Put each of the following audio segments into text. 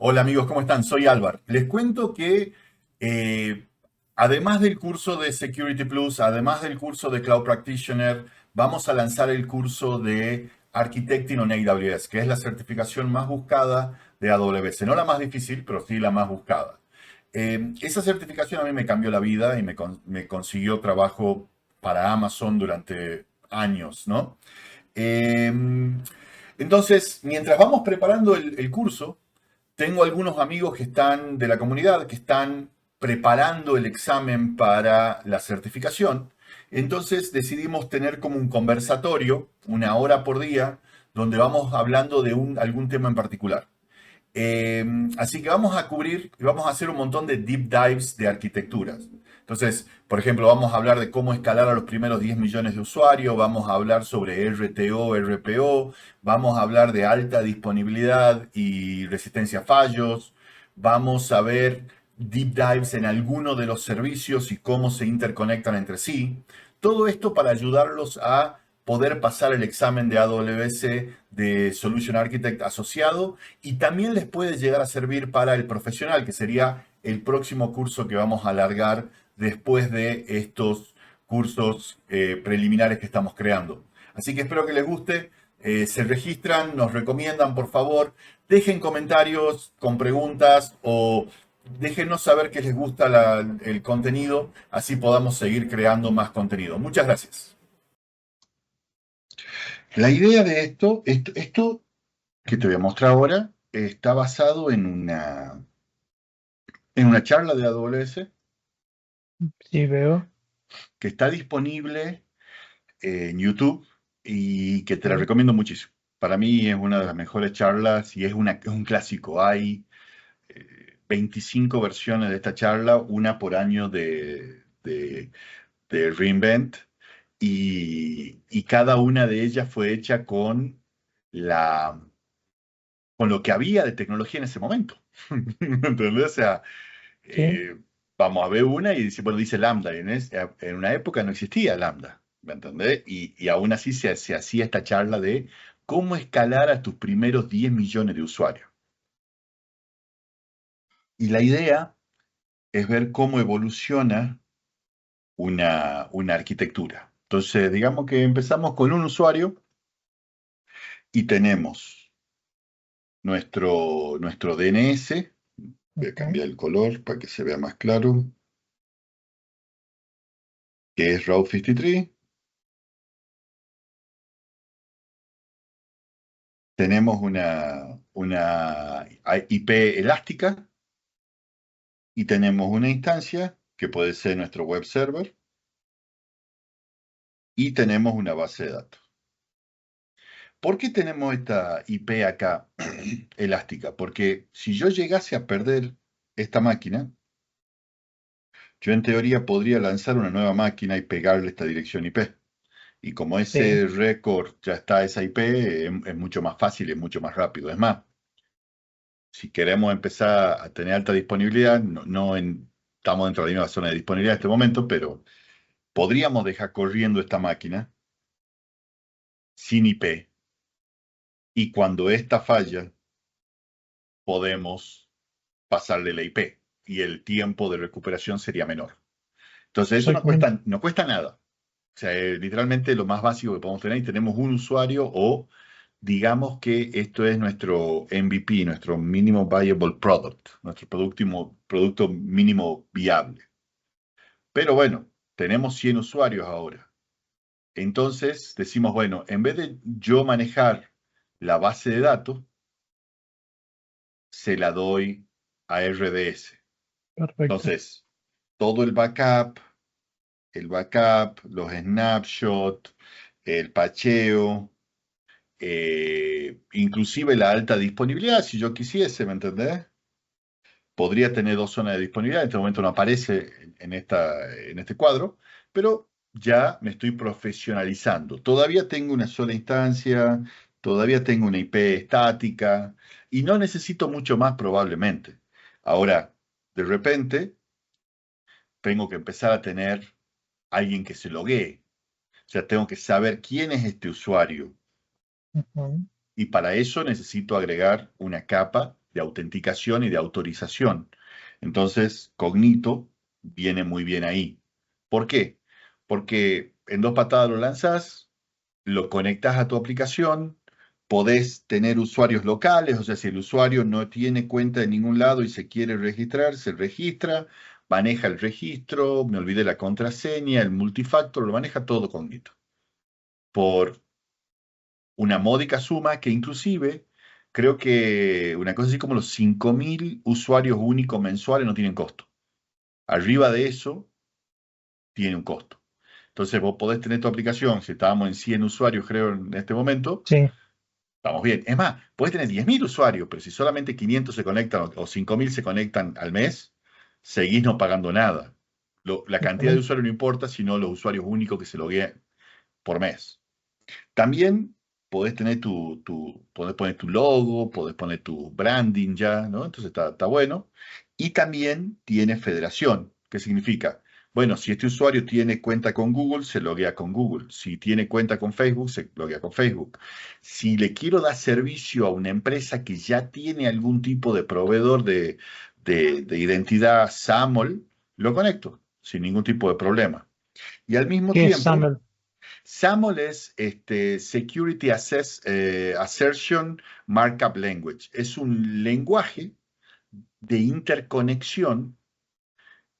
Hola amigos, ¿cómo están? Soy Álvaro. Les cuento que eh, además del curso de Security Plus, además del curso de Cloud Practitioner, vamos a lanzar el curso de Architecting on AWS, que es la certificación más buscada de AWS. No la más difícil, pero sí la más buscada. Esa certificación a mí me cambió la vida y me consiguió trabajo para Amazon durante años, ¿no? Eh, entonces, mientras vamos preparando el curso, tengo algunos amigos que están de la comunidad, que están preparando el examen para la certificación. Entonces decidimos tener como un conversatorio, 1 hora por día, donde vamos hablando de algún tema en particular. Así que vamos a cubrir y vamos a hacer un montón de deep dives de arquitecturas. Entonces, por ejemplo, vamos a hablar de cómo escalar a los primeros 10 millones de usuarios, vamos a hablar sobre RTO, RPO, vamos a hablar de alta disponibilidad y resistencia a fallos, vamos a ver deep dives en alguno de los servicios y cómo se interconectan entre sí. Todo esto para ayudarlos a poder pasar el examen de AWS de Solution Architect asociado y también les puede llegar a servir para el profesional, que sería el próximo curso que vamos a alargar después de estos cursos preliminares que estamos creando. Así que espero que les guste. Se registran, nos recomiendan, por favor. Dejen comentarios con preguntas o déjenos saber que les gusta el contenido, así podamos seguir creando más contenido. Muchas gracias. La idea de esto que te voy a mostrar ahora, está basado en una charla de AWS Sí, veo. que está disponible en YouTube y que te la Sí. recomiendo muchísimo. Para mí es una de las mejores charlas y es un clásico. Hay 25 versiones de esta charla, una por año de reInvent, y cada una de ellas fue hecha la, con lo que había de tecnología en ese momento. ¿Entendés? O sea, Sí. eh, vamos a ver una y dice, bueno, dice Lambda, y en una época no existía Lambda, ¿me entendés? Y aún así se hacía esta charla de cómo escalar a tus primeros 10 millones de usuarios. Y la idea es ver cómo evoluciona una arquitectura. Entonces, digamos que empezamos con un usuario y tenemos nuestro DNS. Voy a Ujú. cambiar el color para que se vea más claro, que es Route 53. Tenemos una IP elástica y tenemos una instancia que puede ser nuestro web server y tenemos una base de datos. ¿Por qué tenemos esta IP acá elástica? Porque si yo llegase a perder esta máquina, yo en teoría podría lanzar una nueva máquina y pegarle esta dirección IP. Y como Sí. ese récord ya está esa IP, es mucho más fácil y es mucho más rápido. Es más, si queremos empezar a tener alta disponibilidad, estamos dentro de la misma zona de disponibilidad en este momento, pero podríamos dejar corriendo esta máquina sin IP y cuando esta falla, podemos pasarle la IP y el tiempo de recuperación sería menor. Entonces, eso Exactamente. no cuesta nada. O sea, literalmente lo más básico que podemos tener y tenemos un usuario o digamos que esto es nuestro MVP, nuestro Minimum Viable Product, nuestro producto mínimo viable. Pero bueno, tenemos 100 usuarios ahora. Entonces decimos, bueno, en vez de yo manejar la base de datos, se la doy a RDS. Perfecto. Entonces, todo el backup, los snapshots, el pacheo, inclusive la alta disponibilidad, si yo quisiese, ¿me entendés? Podría tener dos zonas de disponibilidad, en este momento no aparece en este cuadro, pero ya me estoy profesionalizando. Todavía tengo una sola instancia, todavía tengo una IP estática y no necesito mucho más probablemente. Ahora, de repente, tengo que empezar a tener alguien que se loguee. O sea, tengo que saber quién es este usuario Ujú. y para eso necesito agregar una capa de autenticación y de autorización. Entonces, Cognito viene muy bien ahí. ¿Por qué? Porque en dos patadas lo lanzás, lo conectas a tu aplicación, podés tener usuarios locales, o sea, si el usuario no tiene cuenta en ningún lado y se quiere registrar, se registra, maneja el registro, me olvidé la contraseña, el multifactor, lo maneja todo Cognito. Por una módica suma que inclusive creo que una cosa así como los 5.000 usuarios únicos mensuales no tienen costo. Arriba de eso tiene un costo. Entonces vos podés tener tu aplicación, si estábamos en 100 usuarios creo en este momento, Sí, estamos bien. Es más, podés tener 10.000 usuarios, pero si solamente 500 se conectan o 5.000 se conectan al mes, seguís no pagando nada. La cantidad de vale. usuarios no importa, sino los usuarios únicos que se loguean por mes. También podés poner tu logo, podés poner tu branding ya, ¿no? Entonces está bueno. Y también tiene federación. ¿Qué significa? Bueno, si este usuario tiene cuenta con Google, se loguea con Google. Si tiene cuenta con Facebook, se loguea con Facebook. Si le quiero dar servicio a una empresa que ya tiene algún tipo de proveedor de identidad SAML, lo conecto sin ningún tipo de problema. Y al mismo ¿Qué es tiempo, SAML? SAML es Security Assertion Markup Language. Es un lenguaje de interconexión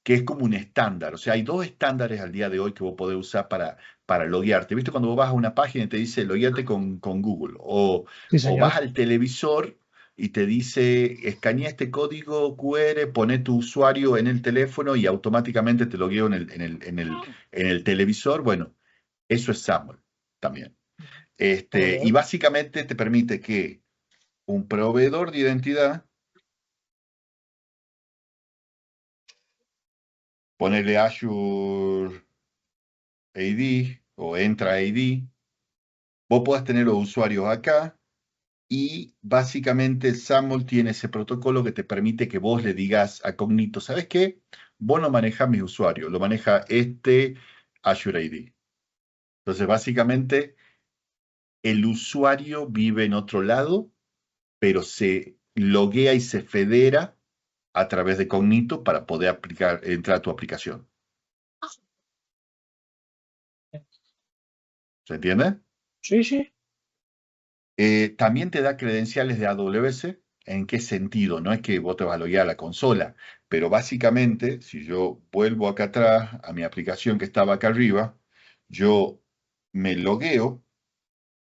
que es como un estándar. O sea, hay dos estándares al día de hoy que vos podés usar para loguearte. ¿Viste? Cuando vos vas a una página y te dice logueate con Google. Sí, O vas señor. al televisor y te dice escanea este código QR, pone tu usuario en el teléfono y automáticamente te logueo en el televisor. Bueno, eso es SAML también. Muy Y bien. básicamente te permite que un proveedor de identidad, ponerle Azure AD o Entra AD, vos podés tener los usuarios acá y básicamente el SAML tiene ese protocolo que te permite que vos le digas a Cognito, ¿sabes qué? Vos no manejás mis usuarios, lo maneja este Azure AD. Entonces, básicamente, el usuario vive en otro lado, pero se loguea y se federa a través de Cognito para poder entrar a tu aplicación. ¿Se entiende? Sí, sí. También te da credenciales de AWS. ¿En qué sentido? No es que vos te vas a loguear a la consola, pero básicamente, si yo vuelvo acá atrás a mi aplicación que estaba acá arriba, yo me logueo,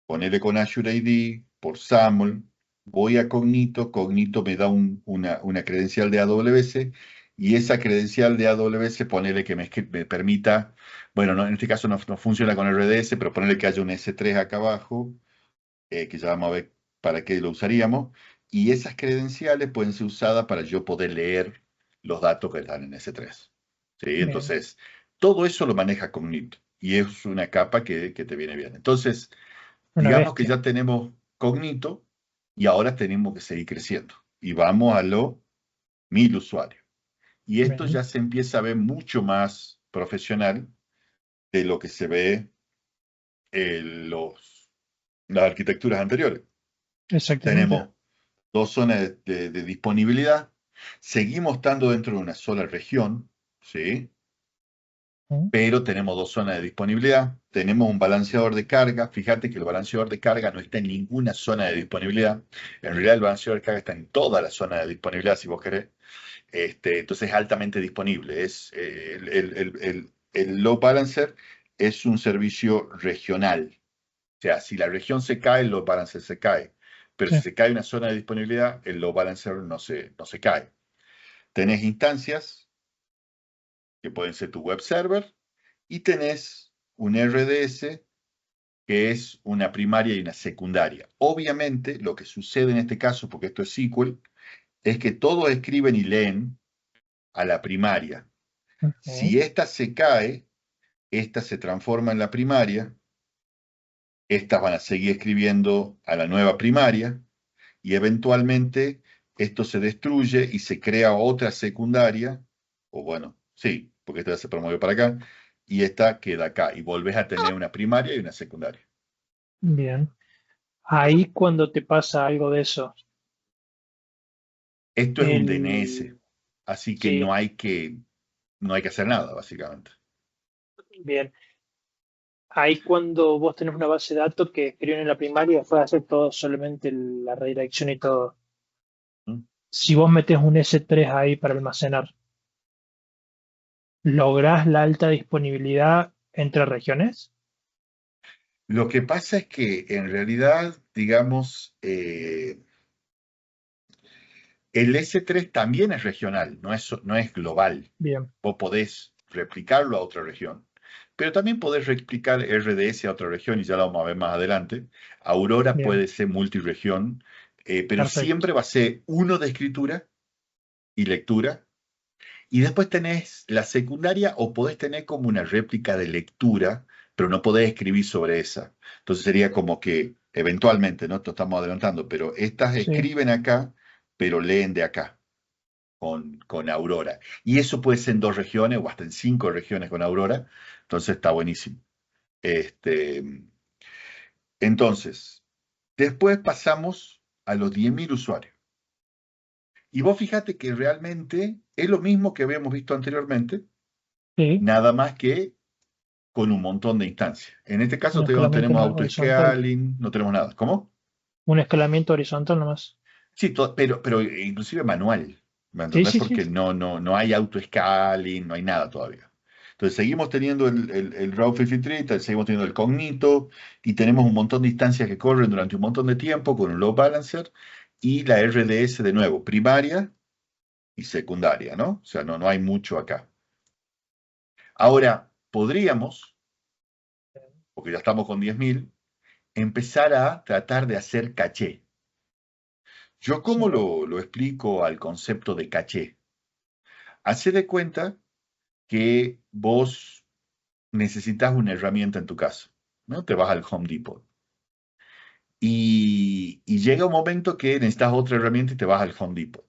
ponele con Azure ID, por SAML, voy a Cognito, Cognito me da una credencial de AWS y esa credencial de AWS, ponele que me permita, bueno, en este caso no funciona con RDS, pero ponele que haya un S3 acá abajo, que ya vamos a ver para qué lo usaríamos, y esas credenciales pueden ser usadas para yo poder leer los datos que están en S3. ¿Sí? Bien. Entonces, todo eso lo maneja Cognito y es una capa que te viene bien. Entonces, Una digamos que bestia. ya tenemos Cognito y ahora tenemos que seguir creciendo. Y vamos a los 1.000 usuarios. Y esto Bien. ya se empieza a ver mucho más profesional de lo que se ve en las arquitecturas anteriores. Exactamente. Tenemos dos zonas de disponibilidad. Seguimos estando dentro de una sola región, ¿sí? Mm. Pero tenemos dos zonas de disponibilidad. Tenemos un balanceador de carga. Fíjate que el balanceador de carga no está en ninguna zona de disponibilidad. En realidad, el balanceador de carga está en toda la zona de disponibilidad, si vos querés. Entonces, es altamente disponible. El load balancer es un servicio regional. O sea, si la región se cae, el load balancer se cae. Pero Sí. si se cae una zona de disponibilidad, el load balancer no se cae. Tenés instancias que pueden ser tu web server y tenés un RDS que es una primaria y una secundaria. Obviamente, lo que sucede en este caso, porque esto es SQL, es que todos escriben y leen a la primaria. Ujú. Si esta se cae, esta se transforma en la primaria, estas van a seguir escribiendo a la nueva primaria y eventualmente esto se destruye y se crea otra secundaria, o bueno, sí, porque esta se promueve para acá, y esta queda acá, y volvés a tener una primaria y una secundaria. Bien. Ahí cuando te pasa algo de eso, Esto es un DNS, El, así que sí, no hay que hacer nada, básicamente. bien. Ahí cuando vos tenés una base de datos que escriben en la primaria, después hacer todo solamente la redirección y todo. ¿Mm? Si vos metés un S3 ahí para almacenar, ¿lográs la alta disponibilidad entre regiones? Lo que pasa es que en realidad, digamos, el S3 también es regional, no es global. Bien, Vos podés replicarlo a otra región, pero también podés replicar RDS a otra región, y ya lo vamos a ver más adelante. Aurora bien, puede ser multiregión, pero perfecto. siempre va a ser uno de escritura y lectura. Y después tenés la secundaria, o podés tener como una réplica de lectura, pero no podés escribir sobre esa. Entonces sería como que eventualmente, ¿no? Esto estamos adelantando, pero estas Sí, escriben acá, pero leen de acá con Aurora. Y eso puede ser en 2 regiones o hasta en 5 regiones con Aurora. Entonces está buenísimo. Este, entonces, después pasamos a los 10.000 usuarios. Y vos fíjate que realmente es lo mismo que habíamos visto anteriormente, sí, nada más que con un montón de instancias. En este caso un todavía no escalamiento tenemos horizontal. auto-scaling, no tenemos nada. ¿Cómo? Un escalamiento horizontal nomás. Sí, pero inclusive manual, ¿me Sí, entendés? sí, sí, Porque sí. no hay auto-scaling, no hay nada todavía. Entonces seguimos teniendo el Route 53, seguimos teniendo el Cognito, y tenemos un montón de instancias que corren durante un montón de tiempo con un load balancer, y la RDS de nuevo, primaria y secundaria, ¿no? O sea, no hay mucho acá. Ahora, podríamos, porque ya estamos con 10.000, empezar a tratar de hacer caché. ¿Yo Sí, cómo lo explico al concepto de caché? Hacé de cuenta que vos necesitas una herramienta en tu casa, ¿no? Te vas al Home Depot. Y llega un momento que necesitas otra herramienta y te vas al Home Depot.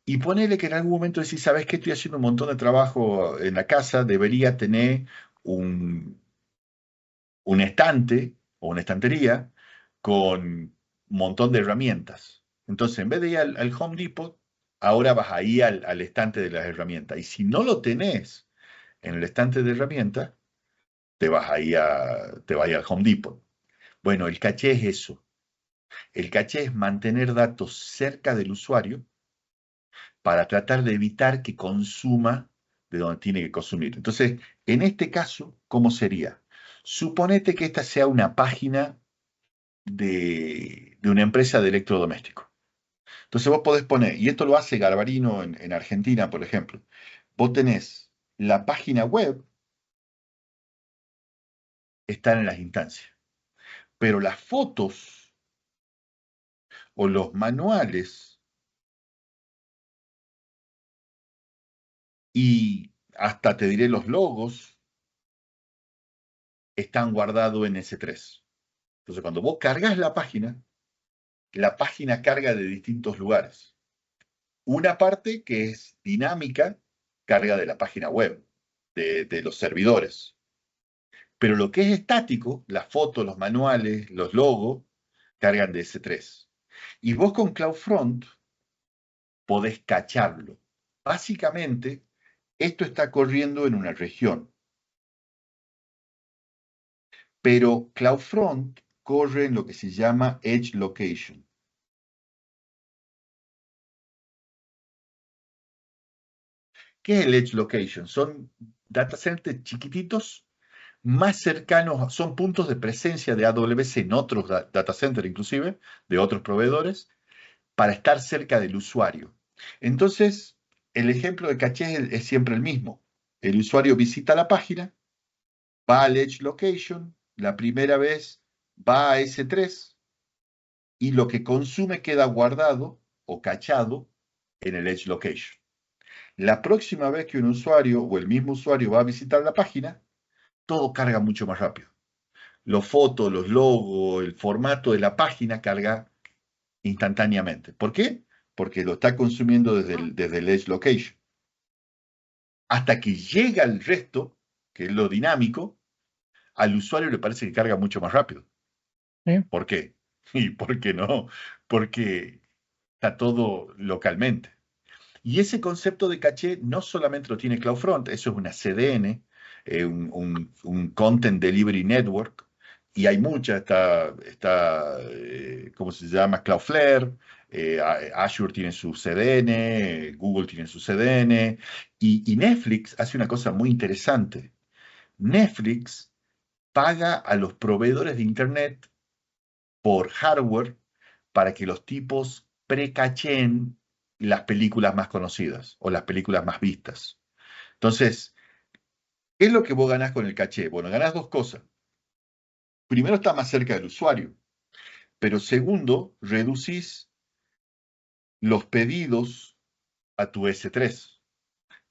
Y ponele que en algún momento decís, ¿sabes qué? Estoy haciendo un montón de trabajo en la casa, debería tener un, un estante o una estantería con un montón de herramientas. Entonces, en vez de ir al Home Depot, ahora vas ahí al estante de las herramientas. Y si no lo tenés en el estante de herramientas, te vas ahí al Home Depot. Bueno, el caché es eso. El caché es mantener datos cerca del usuario para tratar de evitar que consuma de donde tiene que consumir. Entonces, en este caso, ¿cómo sería? Suponete que esta sea una página de una empresa de electrodomésticos. Entonces vos podés poner, y esto lo hace Garbarino en Argentina, por ejemplo. Vos tenés la página web, están en las instancias, pero las fotos o los manuales y hasta te diré los logos están guardados en S3. Entonces cuando vos cargas la página carga de distintos lugares. Una parte que es dinámica, carga de la página web, de los servidores. Pero lo que es estático, las fotos, los manuales, los logos, cargan de S3. Y vos con CloudFront podés cacharlo. Básicamente, esto está corriendo en una región, pero CloudFront corre en lo que se llama Edge Location. ¿Qué es el Edge Location? Son data centers chiquititos, más cercanos, son puntos de presencia de AWS en otros data centers, inclusive, de otros proveedores, para estar cerca del usuario. Entonces, el ejemplo de caché es siempre el mismo. El usuario visita la página, va al Edge Location, la primera vez va a S3, y lo que consume queda guardado o cachado en el Edge Location. La próxima vez que un usuario o el mismo usuario va a visitar la página, todo carga mucho más rápido. Los fotos, los logos, el formato de la página carga instantáneamente. ¿Por qué? Porque lo está consumiendo desde el Edge Location. Hasta que llega el resto, que es lo dinámico, al usuario le parece que carga mucho más rápido. sí, ¿Por qué? ¿Y por qué no? Porque está todo localmente. Y ese concepto de caché no solamente lo tiene CloudFront, eso es una CDN, un Content Delivery Network, y hay muchas, ¿cómo se llama? Cloudflare, Azure tiene su CDN, Google tiene su CDN, y Netflix hace una cosa muy interesante. Netflix paga a los proveedores de Internet por hardware para que los tipos precacheen las películas más conocidas o las películas más vistas. Entonces, ¿qué es lo que vos ganás con el caché? Bueno, ganás dos cosas. Primero, está más cerca del usuario, pero segundo, reducís los pedidos a tu S3.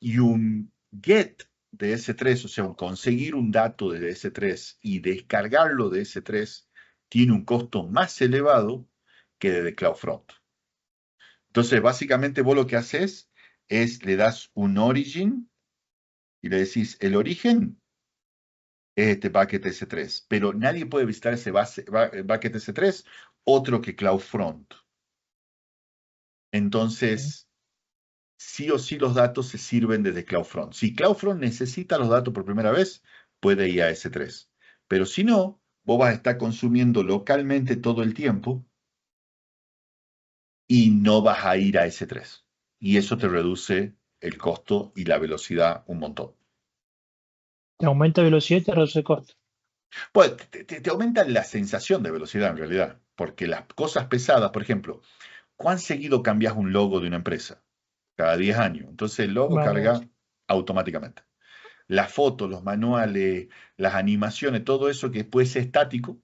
Y un get de S3, o sea, conseguir un dato de S3 y descargarlo de S3, tiene un costo más elevado que de CloudFront. Entonces, básicamente vos lo que haces es le das un origin y le decís, el origen es este bucket S3, pero nadie puede visitar ese bucket S3 otro que CloudFront. Entonces, sí o sí los datos se sirven desde CloudFront. Si CloudFront necesita los datos por primera vez, puede ir a S3. Pero si no, vos vas a estar consumiendo localmente todo el tiempo y no vas a ir a S3. Y eso te reduce el costo y la velocidad un montón. Te aumenta velocidad y te reduce costo. Pues te aumenta la sensación de velocidad en realidad, porque las cosas pesadas, por ejemplo, ¿cuán seguido cambias un logo de una empresa? Cada 10 años. Entonces el logo carga Vamos. automáticamente. Las fotos, los manuales, las animaciones, todo eso que puede ser estático,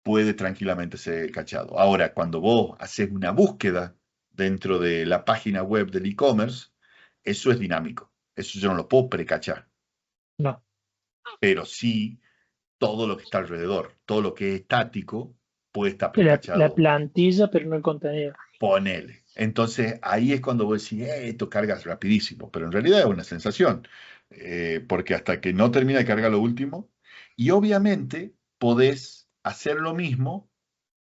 puede tranquilamente ser cachado. Ahora, cuando vos haces una búsqueda dentro de la página web del e-commerce, eso es dinámico. Eso yo no lo puedo precachar, No. pero sí todo lo que está alrededor, todo lo que es estático, puede estar La precachado. plantilla, pero no el contenido. Ponele. Entonces ahí es cuando vos decís, esto cargas rapidísimo, pero en realidad es una sensación, porque hasta que no termina de cargar lo último, y obviamente podés hacer lo mismo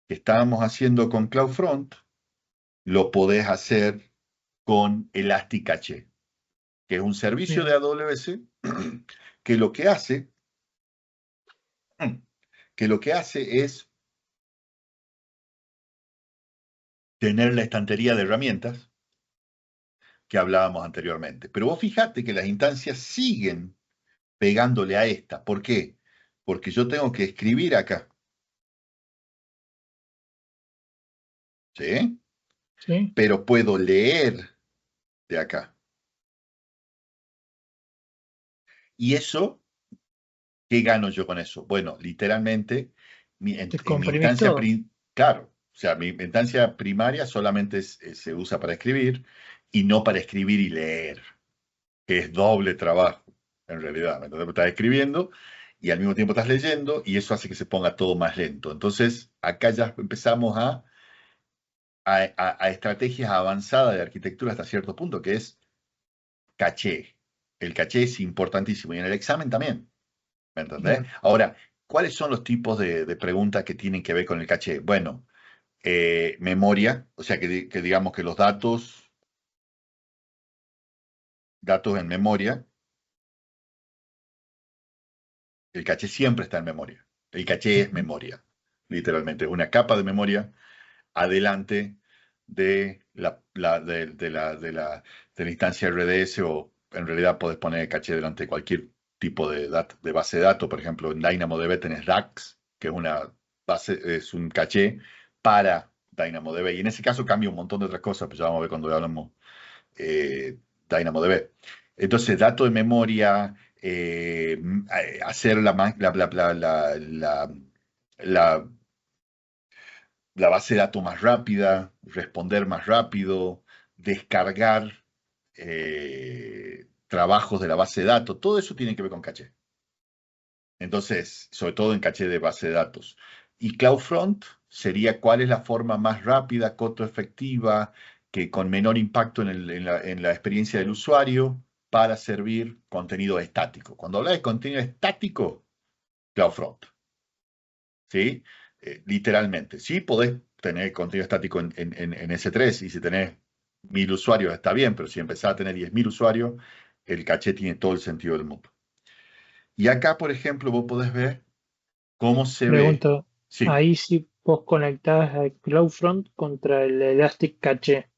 que estábamos haciendo con CloudFront, lo podés hacer con Elastic Cache, que es un servicio de Bien. AWS que lo que hace, que lo que hace es tener la estantería de herramientas que hablábamos anteriormente. Pero vos fijate que las instancias siguen pegándole a esta. ¿Por qué? Porque yo tengo que escribir acá. ¿Sí? ¿Sí? Pero puedo leer de acá. Y eso, ¿qué gano yo con eso? Bueno, literalmente, Te en mi comprimís instancia, todo. claro, o sea, mi instancia primaria solamente se usa para escribir y no para escribir y leer, que es doble trabajo, en realidad. ¿Me entendés? Estás escribiendo y al mismo tiempo estás leyendo y eso hace que se ponga todo más lento. Entonces, acá ya empezamos a estrategias avanzadas de arquitectura hasta cierto punto, que es caché. El caché es importantísimo y en el examen también, ¿me entendés? Bien. Ahora, ¿cuáles son los tipos de preguntas que tienen que ver con el caché? Bueno, memoria, o sea, que digamos que los datos en memoria, el caché siempre está en memoria. El caché es Ujú. memoria, literalmente, una capa de memoria adelante de la instancia RDS, o en realidad podés poner caché delante de cualquier tipo de base de datos. Por ejemplo, en DynamoDB tenés DAX, que es una base, es un caché para DynamoDB. Y en ese caso cambia un montón de otras cosas, pero ya vamos a ver cuando hablamos DynamoDB. Entonces, dato de memoria, hacer la la base de datos más rápida, responder más rápido, descargar trabajos de la base de datos, todo eso tiene que ver con caché. Entonces, sobre todo en caché de base de datos. Y CloudFront sería cuál es la forma más rápida, costo efectiva, que con menor impacto en la experiencia del usuario para servir contenido estático. Cuando habla de contenido estático, CloudFront. ¿Sí? Literalmente. Sí, podés tener contenido estático en S3 y si tenés 1000 usuarios está bien, pero si empezás a tener 10.000 usuarios, el caché tiene todo el sentido del mundo. Y acá, por ejemplo, vos podés ver cómo se ve. Pregunto, Sí, ahí si vos conectás a CloudFront contra el Elastic Cache,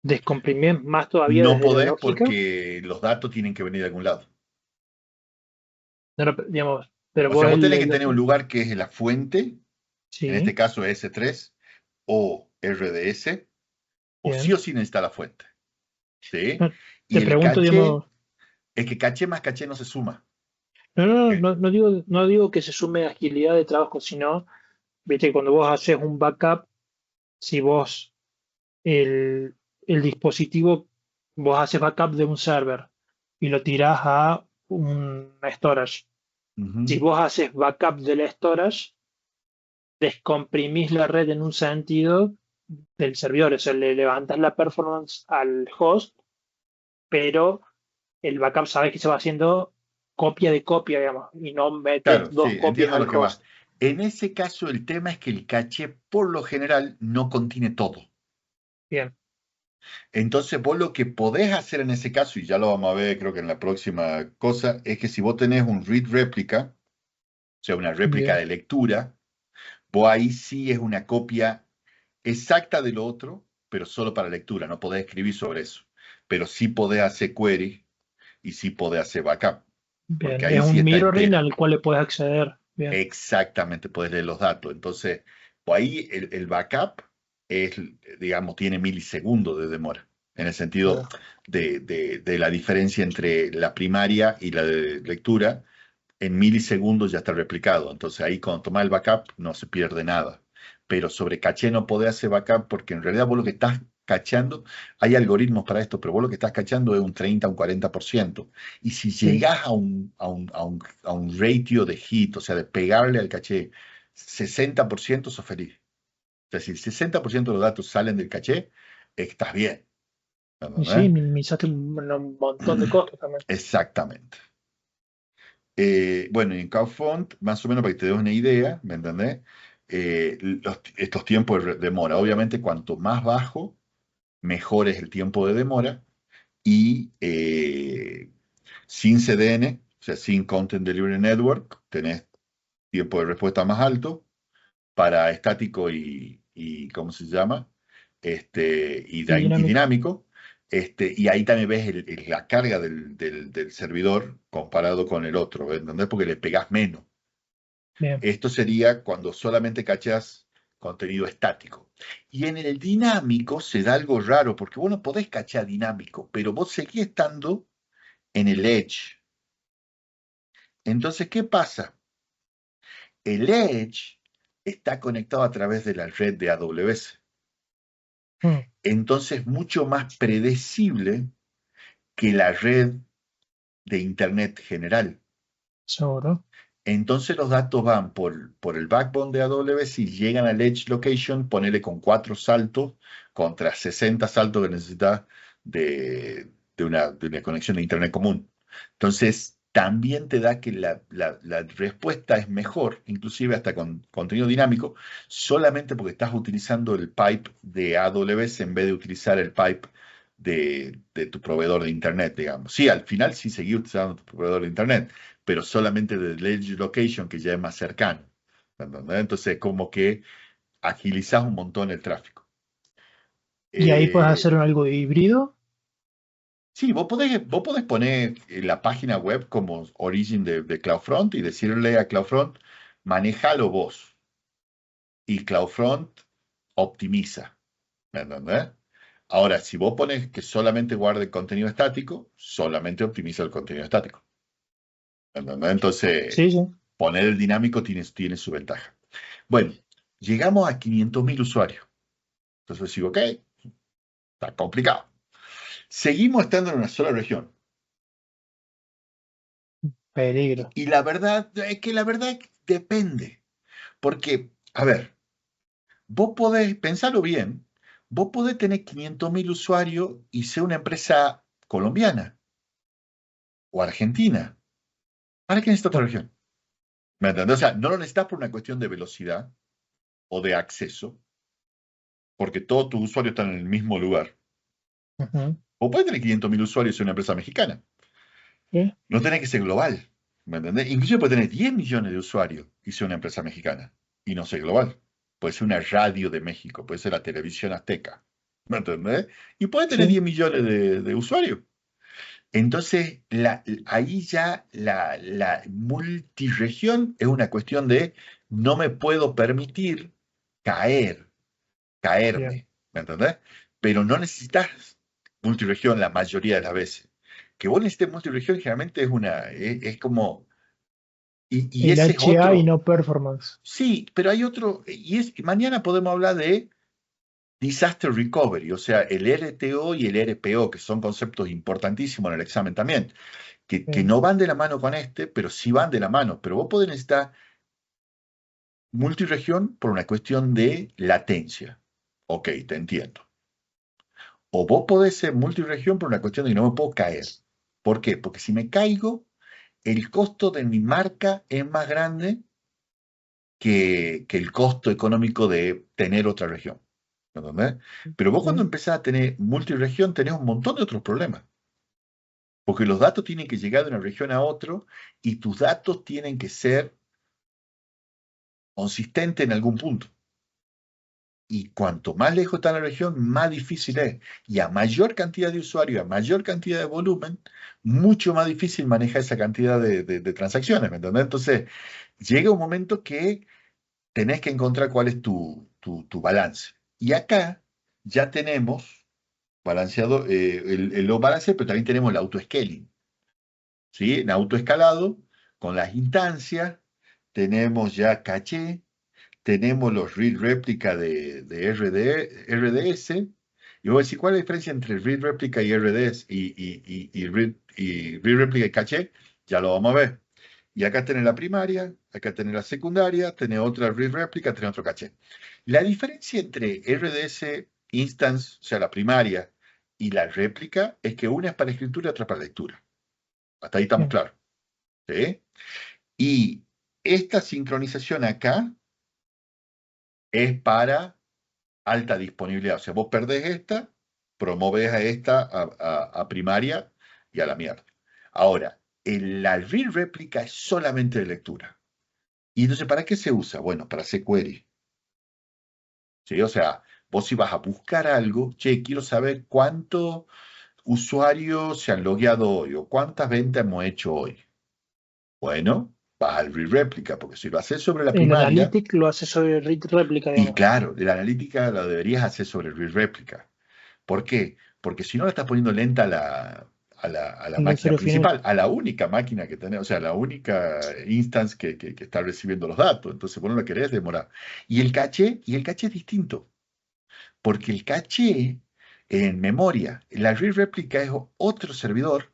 ¿descomprimís más todavía no desde la podés lógica? porque los datos tienen que venir de algún lado. No, no, digamos, pero O sea, vos vos tenés que tener un lugar que es la fuente, en este sí, caso S3 o RDS, o bien. sí necesita la fuente. ¿Sí? No, Y te el pregunto, caché, digamos, es que caché más caché no se suma. Eh, no digo que se sume agilidad de trabajo, sino, viste, que cuando vos haces un backup, si vos el, el dispositivo, vos haces backup de un server y lo tirás a un storage. ujú. Si vos haces backup del storage, descomprimís la red en un sentido del servidor, o sea, le levantas la performance al host, pero el backup sabes que se va haciendo copia de copia, digamos, y no metes Claro, dos sí, copias entiendo al lo que va. host. En ese caso, el tema es que el caché, por lo general, no contiene todo. Bien, Entonces, vos lo que podés hacer en ese caso, y ya lo vamos a ver, creo que en la próxima cosa, es que si vos tenés un read réplica, o sea, una réplica bien, de lectura, vos ahí sí es una copia exacta de lo otro, pero solo para lectura, no podés escribir sobre eso. Pero sí podés hacer query y sí podés hacer backup, porque bien. ahí Es sí un está mirroring entero. al cual le puedes acceder. Bien, Exactamente, puedes leer los datos. Entonces, pues ahí el backup es, digamos, tiene milisegundos de demora, en el sentido claro, de la diferencia entre la primaria y la de lectura. En milisegundos ya está replicado. Entonces ahí cuando tomás el backup no se pierde nada. Pero sobre caché no podés hacer backup porque en realidad vos lo que estás cachando, hay algoritmos para esto, pero vos lo que estás cachando es un 30, un 40%. Y si sí, llegás a un ratio de hit, o sea, de pegarle al caché 60%, sos feliz. O sea, si el 60% de los datos salen del caché, estás bien. y sí, ¿Entendés? minimizaste un montón de costos también. Exactamente. Bueno, y en CloudFront, más o menos para que te des una idea, ¿me entendés? Estos tiempos de demora. Obviamente, cuanto más bajo, mejor es el tiempo de demora. Y sin CDN, o sea, sin Content Delivery Network, tenés tiempo de respuesta más alto para estático y ¿cómo se llama? Y Y dinámico. dinámico. Y ahí también ves la carga del servidor comparado con el otro, ¿entendés? Porque le pegás menos. Bien, Esto sería cuando solamente cachas contenido estático. Y en el dinámico se da algo raro, porque vos no podés cachar dinámico, pero vos seguís estando en el edge. Entonces, ¿qué pasa? El edge está conectado a través de la red de AWS. mm, Entonces, mucho más predecible que la red de Internet general. seguro. Entonces los datos van por el backbone de AWS y llegan al edge location, ponele con 4 saltos contra 60 saltos que necesitas de una conexión de Internet común. Entonces, también te da que la respuesta es mejor, inclusive hasta con contenido dinámico, solamente porque estás utilizando el pipe de AWS en vez de utilizar el pipe de tu proveedor de Internet, digamos. Sí, al final sí seguí utilizando tu proveedor de Internet, pero solamente del edge location que ya es más cercano. ¿Entendés? Entonces, como que agilizás un montón el tráfico. Y ahí puedes Eh, hacer algo híbrido. sí, vos podés poner la página web como origin de CloudFront y decirle a CloudFront, manejalo vos. Y CloudFront optimiza. ¿Me entendés? Ahora, si vos pones que solamente guarde el contenido estático, solamente optimiza el contenido estático. ¿Me entendés? Entonces, Sí, sí. poner el dinámico tiene su ventaja. Bueno, llegamos a 500.000 usuarios. Entonces digo, ok, está complicado. Seguimos estando en una sola región. Peligro. Y la verdad es que la verdad depende. Porque, a ver, vos podés, pensarlo bien, vos podés tener 500.000 usuarios y ser una empresa colombiana o argentina. ¿Para qué necesitas otra Claro. región? ¿Me entendés? O sea, no lo necesitas por una cuestión de velocidad o de acceso, porque todos tus usuarios están en el mismo lugar. Ujú. O puedes tener 500.000 usuarios en una empresa mexicana. Sí, No tiene que ser global. ¿Me entendés? Incluso puede tener 10 millones de usuarios y ser una empresa mexicana. Y no ser global. Puede ser una radio de México, puede ser la televisión azteca. ¿Me entendés? Y puede tener sí, 10 millones de usuarios. Entonces, ahí ya la multiregión es una cuestión de no me puedo permitir bien. caerme, ¿me entendés? Pero no necesitas multiregión la mayoría de las veces. Que vos necesites multiregión generalmente es como, y El ese es HA y otro, no performance. sí, pero hay otro, mañana podemos hablar de Disaster Recovery, o sea, el RTO y el RPO, que son conceptos importantísimos en el examen también, que Bien. no van de la mano con este, pero sí van de la mano. Pero vos podés necesitar multiregión por una cuestión de latencia. Ok, te entiendo. O vos podés ser multiregión por una cuestión de que no me puedo caer. ¿Por qué? Porque si me caigo, el costo de mi marca es más grande que el costo económico de tener otra región. ¿Entendés? Pero vos cuando Sí, empezás a tener multiregión tenés un montón de otros problemas. Porque los datos tienen que llegar de una región a otro y tus datos tienen que ser consistentes en algún punto. Y cuanto más lejos está la región, más difícil es. Y a mayor cantidad de usuarios, a mayor cantidad de volumen, mucho más difícil manejar esa cantidad de transacciones, ¿me entendés? Entonces, llega un momento que tenés que encontrar cuál es tu balance. Y acá ya tenemos balanceado el load balancer, pero también tenemos el auto-scaling, ¿sí? En autoescalado, con las instancias, tenemos ya caché, tenemos los read replica de RDS. Y voy a decir, ¿cuál es la diferencia entre read replica y RDS y read replica y caché? Ya lo vamos a ver. Y acá tenés la primaria, acá tenés la secundaria, tenés otra read replica, tenés otro caché. La diferencia entre RDS instance, o sea, la primaria, y la réplica es que una es para escritura y otra para lectura. Hasta ahí estamos bien. claros. ¿Sí? Y esta sincronización acá es para alta disponibilidad. O sea, vos perdés esta, promoves a esta a primaria y a la mierda. Ahora, la read réplica es solamente de lectura. ¿Y entonces para qué se usa? Bueno, para hacer query. ¿Sí? O sea, vos si vas a buscar algo, che, quiero saber cuántos usuarios se han logueado hoy o cuántas ventas hemos hecho hoy. Bueno, vas al read réplica, porque si lo haces sobre la El primaria, Analytic lo hace sobre réplica, y digamos. claro, la analítica la deberías hacer sobre read réplica. ¿Por qué? Porque si no la estás poniendo lenta a la El máquina usuario final. principal, a la única máquina que tenés, o sea, la única instance que está recibiendo los datos. Entonces, vos no la querés demorar. Y el caché es distinto, porque el caché en memoria, la read réplica es otro servidor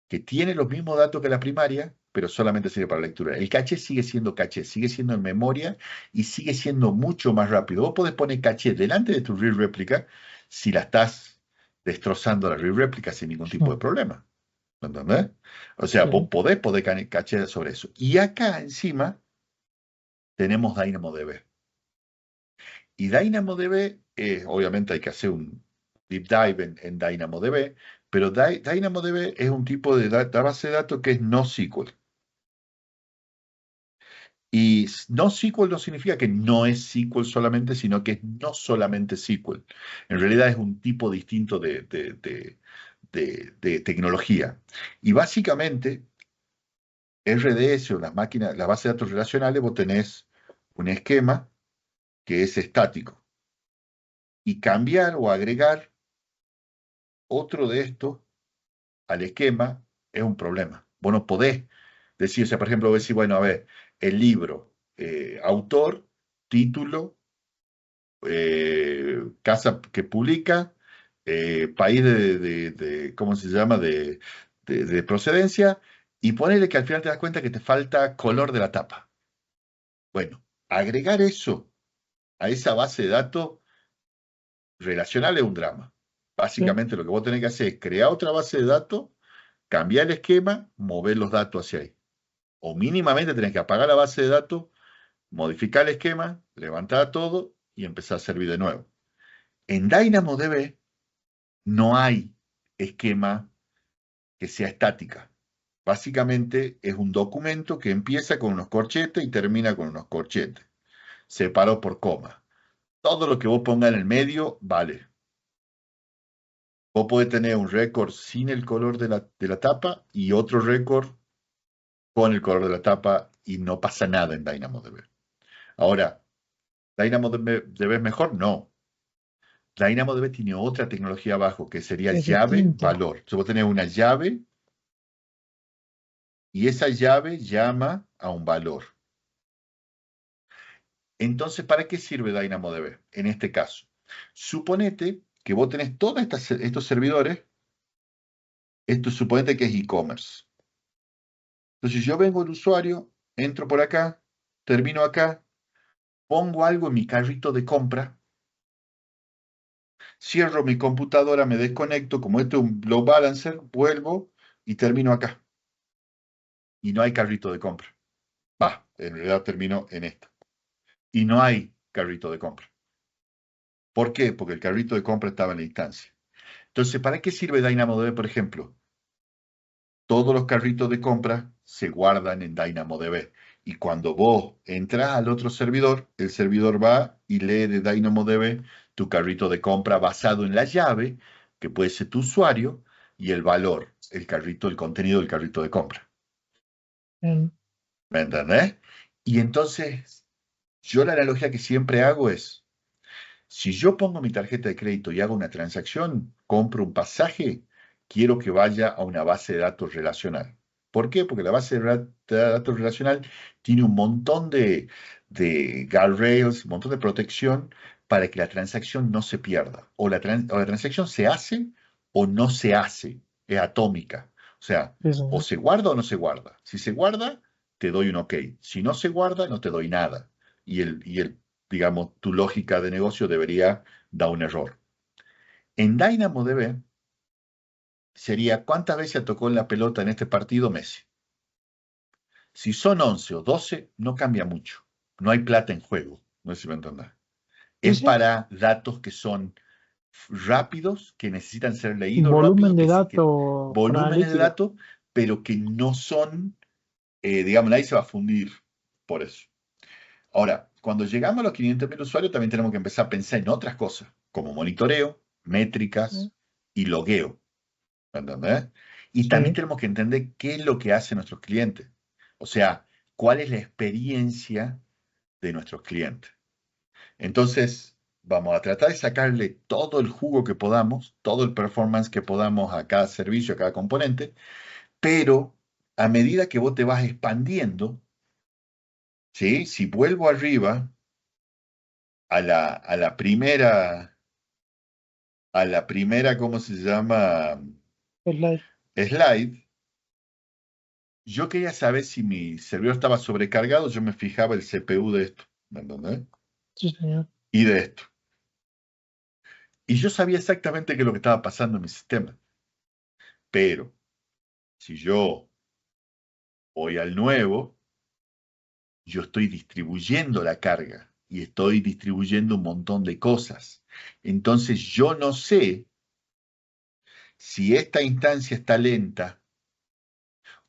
que tiene los mismos datos que la primaria, pero solamente sirve para lectura. El caché sigue siendo caché, sigue siendo en memoria y sigue siendo mucho más rápido. Vos podés poner caché delante de tu read réplica si la estás destrozando la read réplica sin ningún tipo de Mm, problema. ¿Me entendés? O sea, vos Sí. podés poner caché sobre eso. Y acá encima tenemos DynamoDB. Y DynamoDB, obviamente hay que hacer un deep dive en DynamoDB, pero DynamoDB es un tipo de base de datos que es NoSQL. Y NoSQL no significa que no es SQL solamente, sino que es no solamente SQL. En realidad es un tipo distinto de tecnología. Y básicamente, RDS o las máquinas, las bases de datos relacionales, vos tenés un esquema que es estático. Y cambiar o agregar otro de estos al esquema es un problema. Vos no podés decir, o sea, por ejemplo, vos decís, bueno, a ver, el libro, autor, título, casa que publica, país ¿cómo se llama?, de procedencia, y ponele que al final te das cuenta que te falta color de la tapa. Bueno, agregar eso a esa base de datos relacional es un drama. Sí. Básicamente lo que vos tenés que hacer es crear otra base de datos, cambiar el esquema, mover los datos hacia ahí. O mínimamente tenés que apagar la base de datos modificar el esquema, levantar todo y empezar a servir de nuevo. En DynamoDB no hay esquema que sea estática. Básicamente es un documento que empieza con unos corchetes y termina con unos corchetes, separado por coma. Todo lo que vos pongas en el medio vale. Vos podés tener un récord sin el color de la tapa y otro récord con el color de la tapa y no pasa nada en DynamoDB. Ahora, ¿DynamoDB es mejor? No. DynamoDB tiene otra tecnología abajo que sería Es llave, distinto. valor. Entonces vos tenés una llave y esa llave llama a un valor. Entonces, ¿para qué sirve DynamoDB en este caso? Suponete que vos tenés todos estos servidores, esto suponete que es e-commerce. Entonces yo vengo el usuario, entro por acá, termino acá, pongo algo en mi carrito de compra, cierro mi computadora, me desconecto, como este es un load balancer, vuelvo y termino acá. Y no hay carrito de compra. En realidad termino en esta. Y no hay carrito de compra. ¿Por qué? Porque el carrito de compra estaba en la instancia. Entonces, ¿para qué sirve DynamoDB, por ejemplo? Todos los carritos de compra se guardan en DynamoDB. Y cuando vos entras al otro servidor, el servidor va y lee de DynamoDB tu carrito de compra basado en la llave, que puede ser tu usuario, y el valor, el contenido del carrito de compra. Bien. ¿Me entendés? Y entonces, yo la analogía que siempre hago es, si yo pongo mi tarjeta de crédito y hago una transacción, compro un pasaje, quiero que vaya a una base de datos relacional. ¿Por qué? Porque la base de datos relacional tiene un montón de guardrails, un montón de protección para que la transacción no se pierda. O la transacción se hace o no se hace. Es atómica. O sea, Sí, o señor. se guarda o no se guarda. Si se guarda, te doy un OK. Si no se guarda, no te doy nada. Digamos, tu lógica de negocio debería dar un error. En DynamoDB sería, ¿cuántas veces tocó la pelota en este partido Messi? Si son 11 o 12, no cambia mucho. No hay plata en juego. No sé si me entendés. Sí, Es sí. para datos que son rápidos, que necesitan ser leídos rápido, Volumen de datos por volúmenes de analítica. datos, pero que no son, digamos, nadie se va a fundir por eso. Ahora, cuando llegamos a los 500.000 usuarios, también tenemos que empezar a pensar en otras cosas, como monitoreo, métricas Sí. y logueo. ¿Entendés? Y también Sí. tenemos que entender qué es lo que hacen nuestros clientes. O sea, cuál es la experiencia de nuestros clientes. Entonces, vamos a tratar de sacarle todo el jugo que podamos, todo el performance que podamos a cada servicio, a cada componente, pero a medida que vos te vas expandiendo, ¿sí? Si vuelvo arriba a la primera, ¿cómo se llama? Slide. Slide. Yo quería saber si mi servidor estaba sobrecargado, yo me fijaba el CPU de esto, ¿me entendés? Sí, señor. Y de esto. Y yo sabía exactamente qué es lo que estaba pasando en mi sistema. Pero si yo voy al nuevo, yo estoy distribuyendo la carga y estoy distribuyendo un montón de cosas. Entonces yo no sé si esta instancia está lenta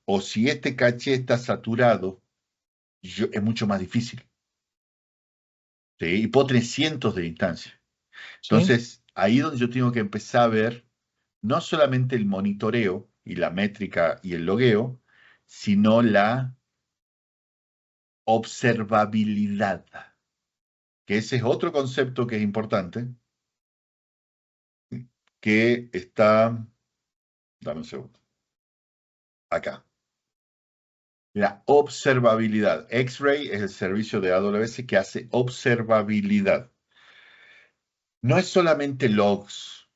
o si este caché está saturado, es mucho más difícil. ¿Sí? Y puedo tener cientos de instancias. Sí. Entonces, ahí es donde yo tengo que empezar a ver no solamente el monitoreo y la métrica y el logueo, sino la observabilidad, que ese es otro concepto que es importante, que está, dame un segundo, acá. La observabilidad. X-Ray es el servicio de AWS que hace observabilidad. No es solamente logs,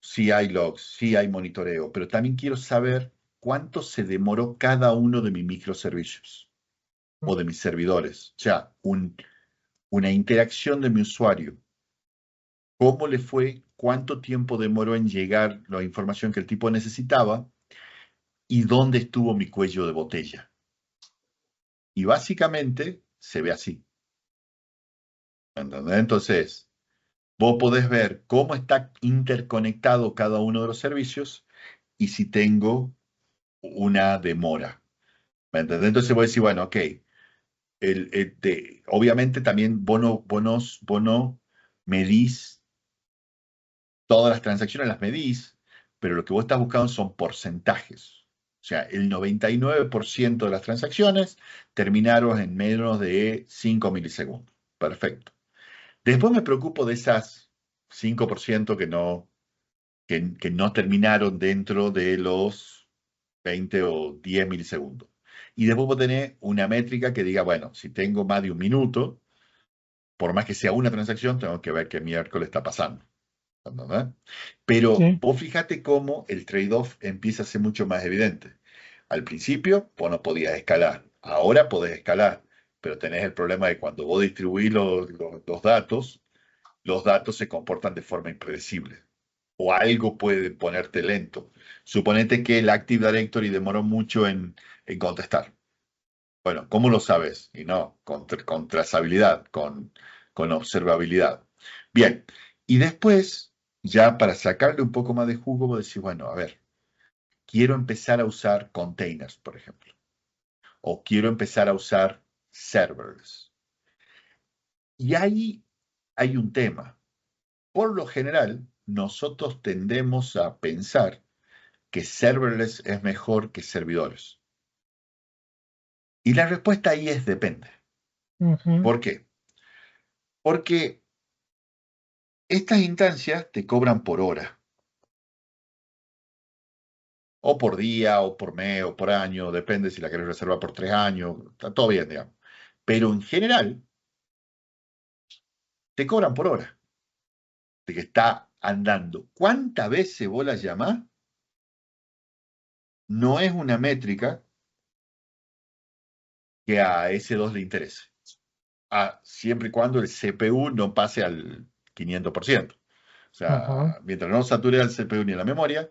sí hay logs, sí hay monitoreo, pero también quiero saber cuánto se demoró cada uno de mis microservicios o de mis servidores. O sea, una interacción de mi usuario. ¿Cómo le fue? ¿Cuánto tiempo demoró en llegar la información que el tipo necesitaba? ¿Y dónde estuvo mi cuello de botella? Y básicamente se ve así. ¿Entendés? Entonces, vos podés ver cómo está interconectado cada uno de los servicios y si tengo una demora. ¿Me entendés? Entonces voy a decir, bueno, ok, obviamente también vos no medís todas las transacciones, las medís, pero lo que vos estás buscando son porcentajes. O sea, el 99% de las transacciones terminaron en menos de 5 milisegundos. Perfecto. Después me preocupo de esas 5% que no terminaron dentro de los 20 o 10 milisegundos. Y después vos tenés una métrica que diga, bueno, si tengo más de un minuto, por más que sea una transacción, tengo que ver qué miércoles está pasando. ¿Verdad? Pero Sí, vos fíjate cómo el trade-off empieza a ser mucho más evidente. Al principio, vos no podías escalar. Ahora podés escalar, pero tenés el problema de cuando vos distribuís los datos se comportan de forma impredecible. O algo puede ponerte lento. Suponete que el Active Directory demoró mucho en contestar. Bueno, ¿cómo lo sabes? Y no, con trazabilidad, con observabilidad. Bien, y después, ya para sacarle un poco más de jugo, vos decís, bueno, a ver, quiero empezar a usar containers, por ejemplo, o quiero empezar a usar serverless. Y ahí hay un tema. Por lo general, nosotros tendemos a pensar que serverless es mejor que servidores. Y la respuesta ahí es depende. ujú, ¿Por qué? Porque estas instancias te cobran por hora, o por día, o por mes, o por año, depende si la querés reservar por 3 años, está todo bien, digamos. Pero en general, te cobran por hora de que está andando. ¿Cuántas veces vos la llamás? No es una métrica que a S2 le interese. Siempre y cuando el CPU no pase al 500%. O ajá, sea, mientras no sature el CPU ni la memoria,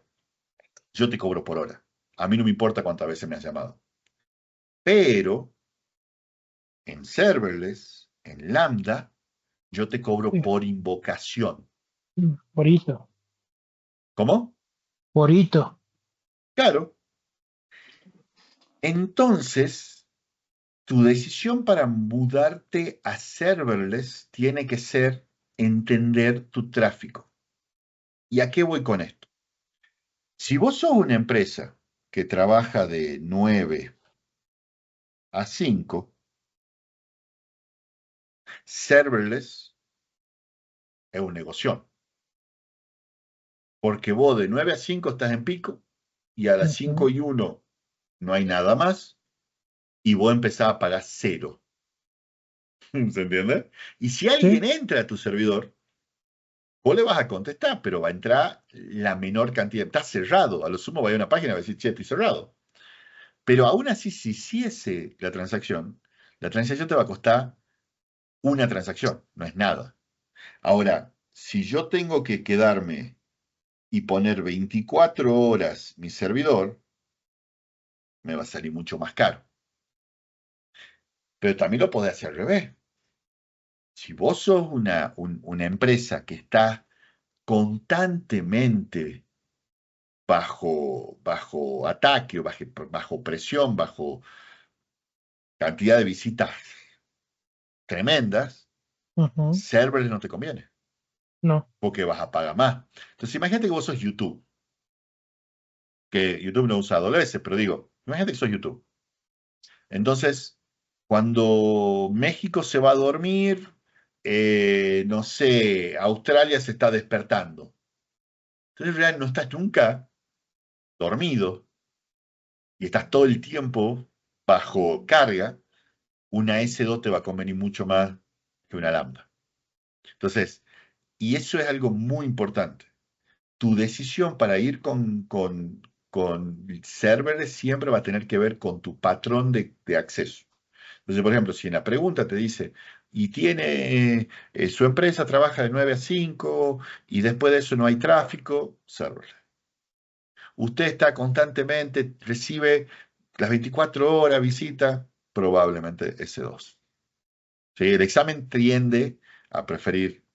yo te cobro por hora. A mí no me importa cuántas veces me has llamado. Pero en serverless, en Lambda, yo te cobro sí, por invocación. por hito, ¿Cómo? por hito. Claro. Entonces, tu decisión para mudarte a serverless tiene que ser entender tu tráfico. ¿Y a qué voy con esto? Si vos sos una empresa que trabaja de 9 a 5, serverless es un negocio. Porque vos de 9 a 5 estás en pico y a las Ujú, 5:01 no hay nada más y vos empezás a pagar cero. ¿Se entiende? Y si alguien sí, entra a tu servidor, vos le vas a contestar, pero va a entrar la menor cantidad. Está cerrado. A lo sumo va a ir a una página y va a decir, che, estoy cerrado. Pero aún así, si hiciese la transacción te va a costar una transacción, no es nada. Ahora, si yo tengo que quedarme y poner 24 horas mi servidor, me va a salir mucho más caro. Pero también lo podés hacer al revés. Si vos sos una empresa que está constantemente bajo ataque, bajo presión, bajo cantidad de visitas tremendas, ujú, serverless no te conviene, no, porque vas a pagar más. Entonces, imagínate que vos sos YouTube, que YouTube no usa AWS, pero digo, imagínate que sos YouTube. Entonces, cuando México se va a dormir, no sé, Australia se está despertando. Entonces, en realidad no estás nunca dormido y estás todo el tiempo bajo carga, una S2 te va a convenir mucho más que una lambda. Entonces, y eso es algo muy importante. Tu decisión para ir con serverless siempre va a tener que ver con tu patrón de acceso. Entonces, por ejemplo, si en la pregunta te dice, y tiene, su empresa trabaja de 9 a 5 y después de eso no hay tráfico, serverless. Usted está constantemente, recibe las 24 horas, visita, probablemente S2. ¿Sí? El examen tiende a preferir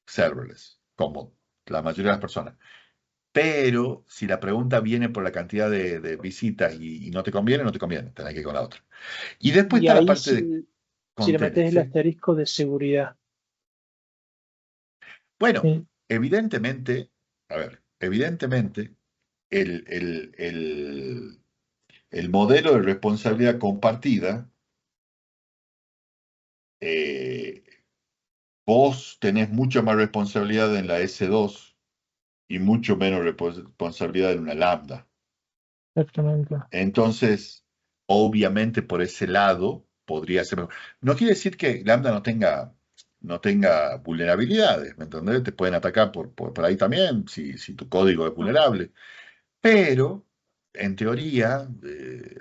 serverless, como la mayoría de las personas. Pero si la pregunta viene por la cantidad de visitas y no te conviene, no te conviene, tenés que ir con la otra. Y después Y está la ahí parte de si le container, metes el ¿sí? asterisco de seguridad. Bueno, Sí, evidentemente, a ver, evidentemente, el, el, el, el modelo de responsabilidad compartida, eh, vos tenés mucha más responsabilidad en la S2 y mucho menos responsabilidad en una lambda. exactamente. Entonces, obviamente por ese lado podría ser mejor. No quiere decir que Lambda no tenga vulnerabilidades, ¿me entendés? Te pueden atacar por ahí también, si tu código es vulnerable. Pero, en teoría,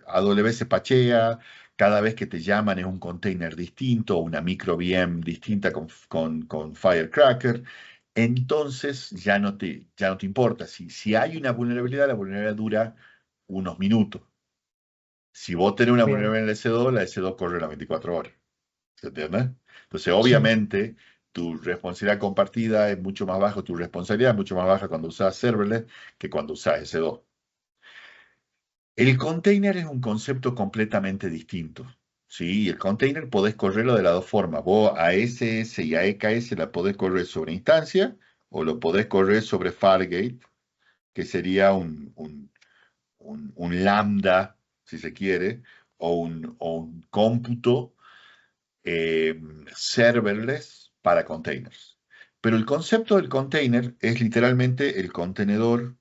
AWS pachea, cada vez que te llaman es un container distinto, una micro VM distinta con Firecracker. Entonces ya no te importa. Si hay una vulnerabilidad, la vulnerabilidad dura unos minutos. Si vos tenés una Bien, vulnerabilidad en la S2 corre las 24 horas. ¿Se entiende? Entonces, sí, obviamente, tu responsabilidad compartida es mucho más baja, tu responsabilidad es mucho más baja cuando usas serverless que cuando usas S2. El container es un concepto completamente distinto. ¿Sí? Y el container podés correrlo de las dos formas. Vos a SS y a EKS la podés correr sobre instancia o lo podés correr sobre Fargate, que sería un lambda, si se quiere, o un cómputo eh, serverless para containers. Pero el concepto del container es literalmente el contenedor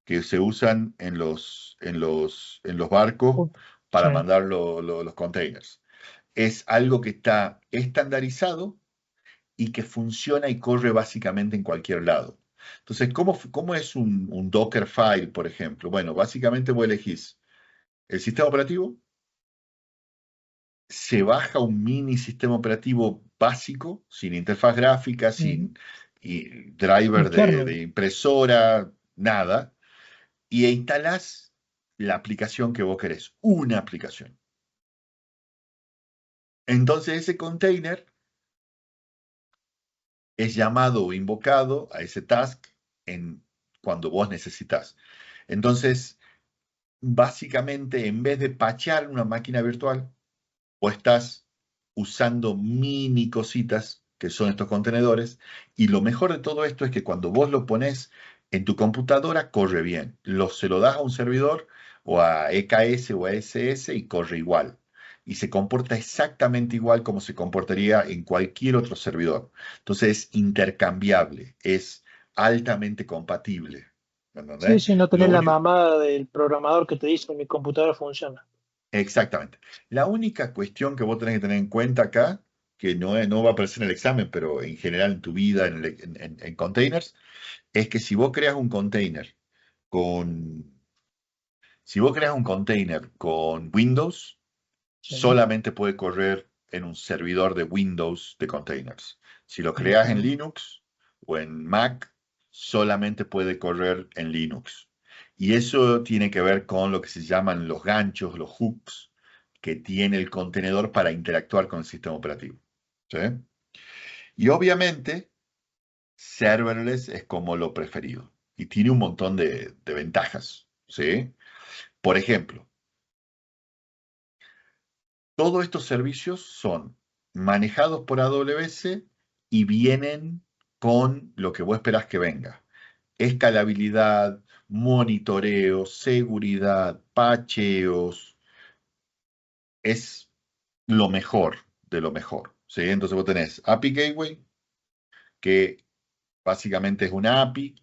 que se usan en los barcos sí, para mandar los containers. Es algo que está estandarizado y que funciona y corre básicamente en cualquier lado. Entonces, ¿cómo es un Dockerfile, por ejemplo? Bueno, básicamente vos elegís el sistema operativo, se baja un mini sistema operativo básico, sin interfaz gráfica, mm, sin driver un de kernel. impresora, nada, y instalás la aplicación que vos querés, una aplicación. Entonces ese container es llamado o invocado a ese task cuando vos necesitas. Entonces, básicamente, en vez de patchar una máquina virtual, o estás usando mini cositas que son estos contenedores. Y lo mejor de todo esto es que cuando vos lo pones en tu computadora, corre bien. Se lo das a un servidor o a EKS o a SS y corre igual. Y se comporta exactamente igual como se comportaría en cualquier otro servidor. Entonces es intercambiable, es altamente compatible. Sí, ¿Entendés? sí, no Lo tenés la único, mamada del programador que te dice mi computadora funciona. Exactamente. La única cuestión que vos tenés que tener en cuenta acá, que no va a aparecer en el examen, pero en general en tu vida en containers, es que con, si vos creas un container con Windows, Sí, solamente puede correr en un servidor de Windows de containers. Si lo creas en ujú, Linux o en Mac, solamente puede correr en Linux. Y eso tiene que ver con lo que se llaman los ganchos, los hooks, que tiene el contenedor para interactuar con el sistema operativo. ¿Sí? Y obviamente, serverless es como lo preferido. Y tiene un montón de ventajas. ¿Sí? Por ejemplo, todos estos servicios son manejados por AWS y vienen con lo que vos esperás que venga. Escalabilidad, monitoreo, seguridad, pacheos, es lo mejor de lo mejor. ¿Sí? Entonces vos tenés API Gateway, que básicamente es una API,